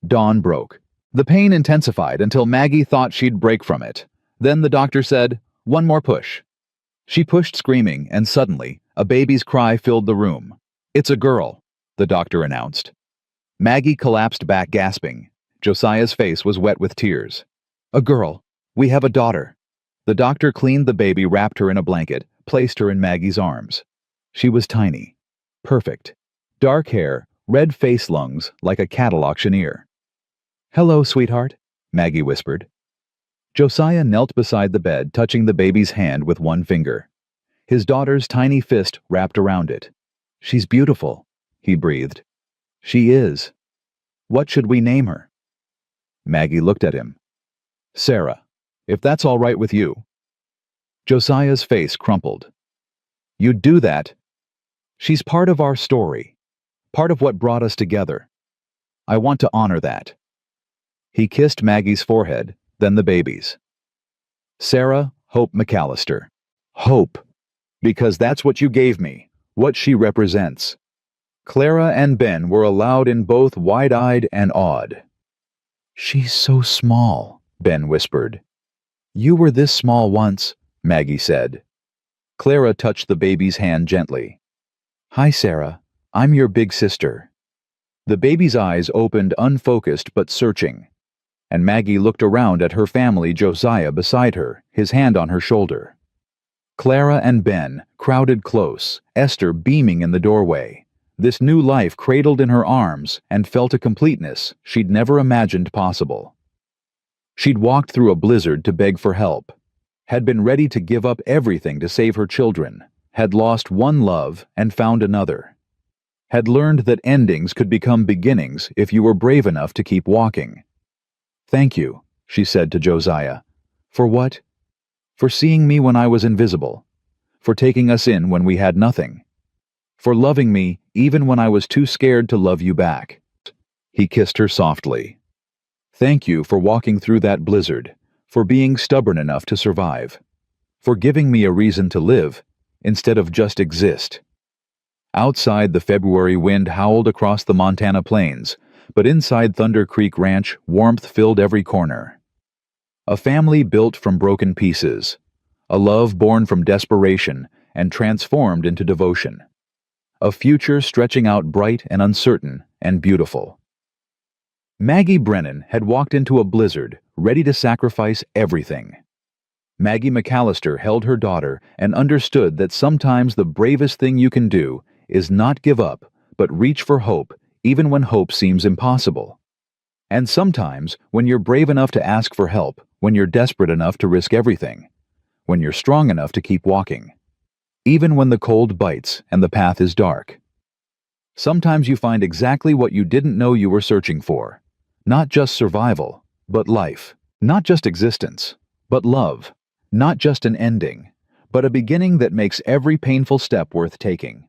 Dawn broke. The pain intensified until Maggie thought she'd break from it. Then the doctor said, one more push. She pushed, screaming, and suddenly, a baby's cry filled the room. It's a girl, the doctor announced. Maggie collapsed back, gasping. Josiah's face was wet with tears. A girl. We have a daughter. The doctor cleaned the baby, wrapped her in a blanket, placed her in Maggie's arms. She was tiny. Perfect. Dark hair, red face, lungs, like a cattle auctioneer. Hello, sweetheart, Maggie whispered. Josiah knelt beside the bed, touching the baby's hand with one finger. His daughter's tiny fist wrapped around it. "She's beautiful," he breathed. "She is. What should we name her?" Maggie looked at him. "Sarah, if that's all right with you." Josiah's face crumpled. "You'd do that? She's part of our story, part of what brought us together. I want to honor that." He kissed Maggie's forehead, then the baby's. "Sarah Hope McAllister. Hope. Because that's what you gave me, what she represents." Clara and Ben were allowed in, both wide-eyed and awed. "She's so small," Ben whispered. "You were this small once," Maggie said. Clara touched the baby's hand gently. "Hi, Sarah. I'm your big sister." The baby's eyes opened, unfocused but searching, and Maggie looked around at her family, Josiah beside her, his hand on her shoulder. Clara and Ben crowded close, Esther beaming in the doorway, this new life cradled in her arms, and felt a completeness she'd never imagined possible. She'd walked through a blizzard to beg for help, had been ready to give up everything to save her children, had lost one love and found another, had learned that endings could become beginnings if you were brave enough to keep walking. "Thank you," she said to Josiah. "For what?" "For seeing me when I was invisible, for taking us in when we had nothing, for loving me even when I was too scared to love you back." He kissed her softly. "Thank you for walking through that blizzard, for being stubborn enough to survive, for giving me a reason to live instead of just exist." Outside, the February wind howled across the Montana plains, but inside Thunder Creek Ranch, warmth filled every corner. A family built from broken pieces, a love born from desperation and transformed into devotion, a future stretching out bright and uncertain and beautiful. Maggie Brennan had walked into a blizzard, ready to sacrifice everything. Maggie McAllister held her daughter and understood that sometimes the bravest thing you can do is not give up, but reach for hope, even when hope seems impossible. And sometimes, when you're brave enough to ask for help, when you're desperate enough to risk everything, when you're strong enough to keep walking, even when the cold bites and the path is dark. Sometimes you find exactly what you didn't know you were searching for. Not just survival, but life. Not just existence, but love. Not just an ending, but a beginning that makes every painful step worth taking.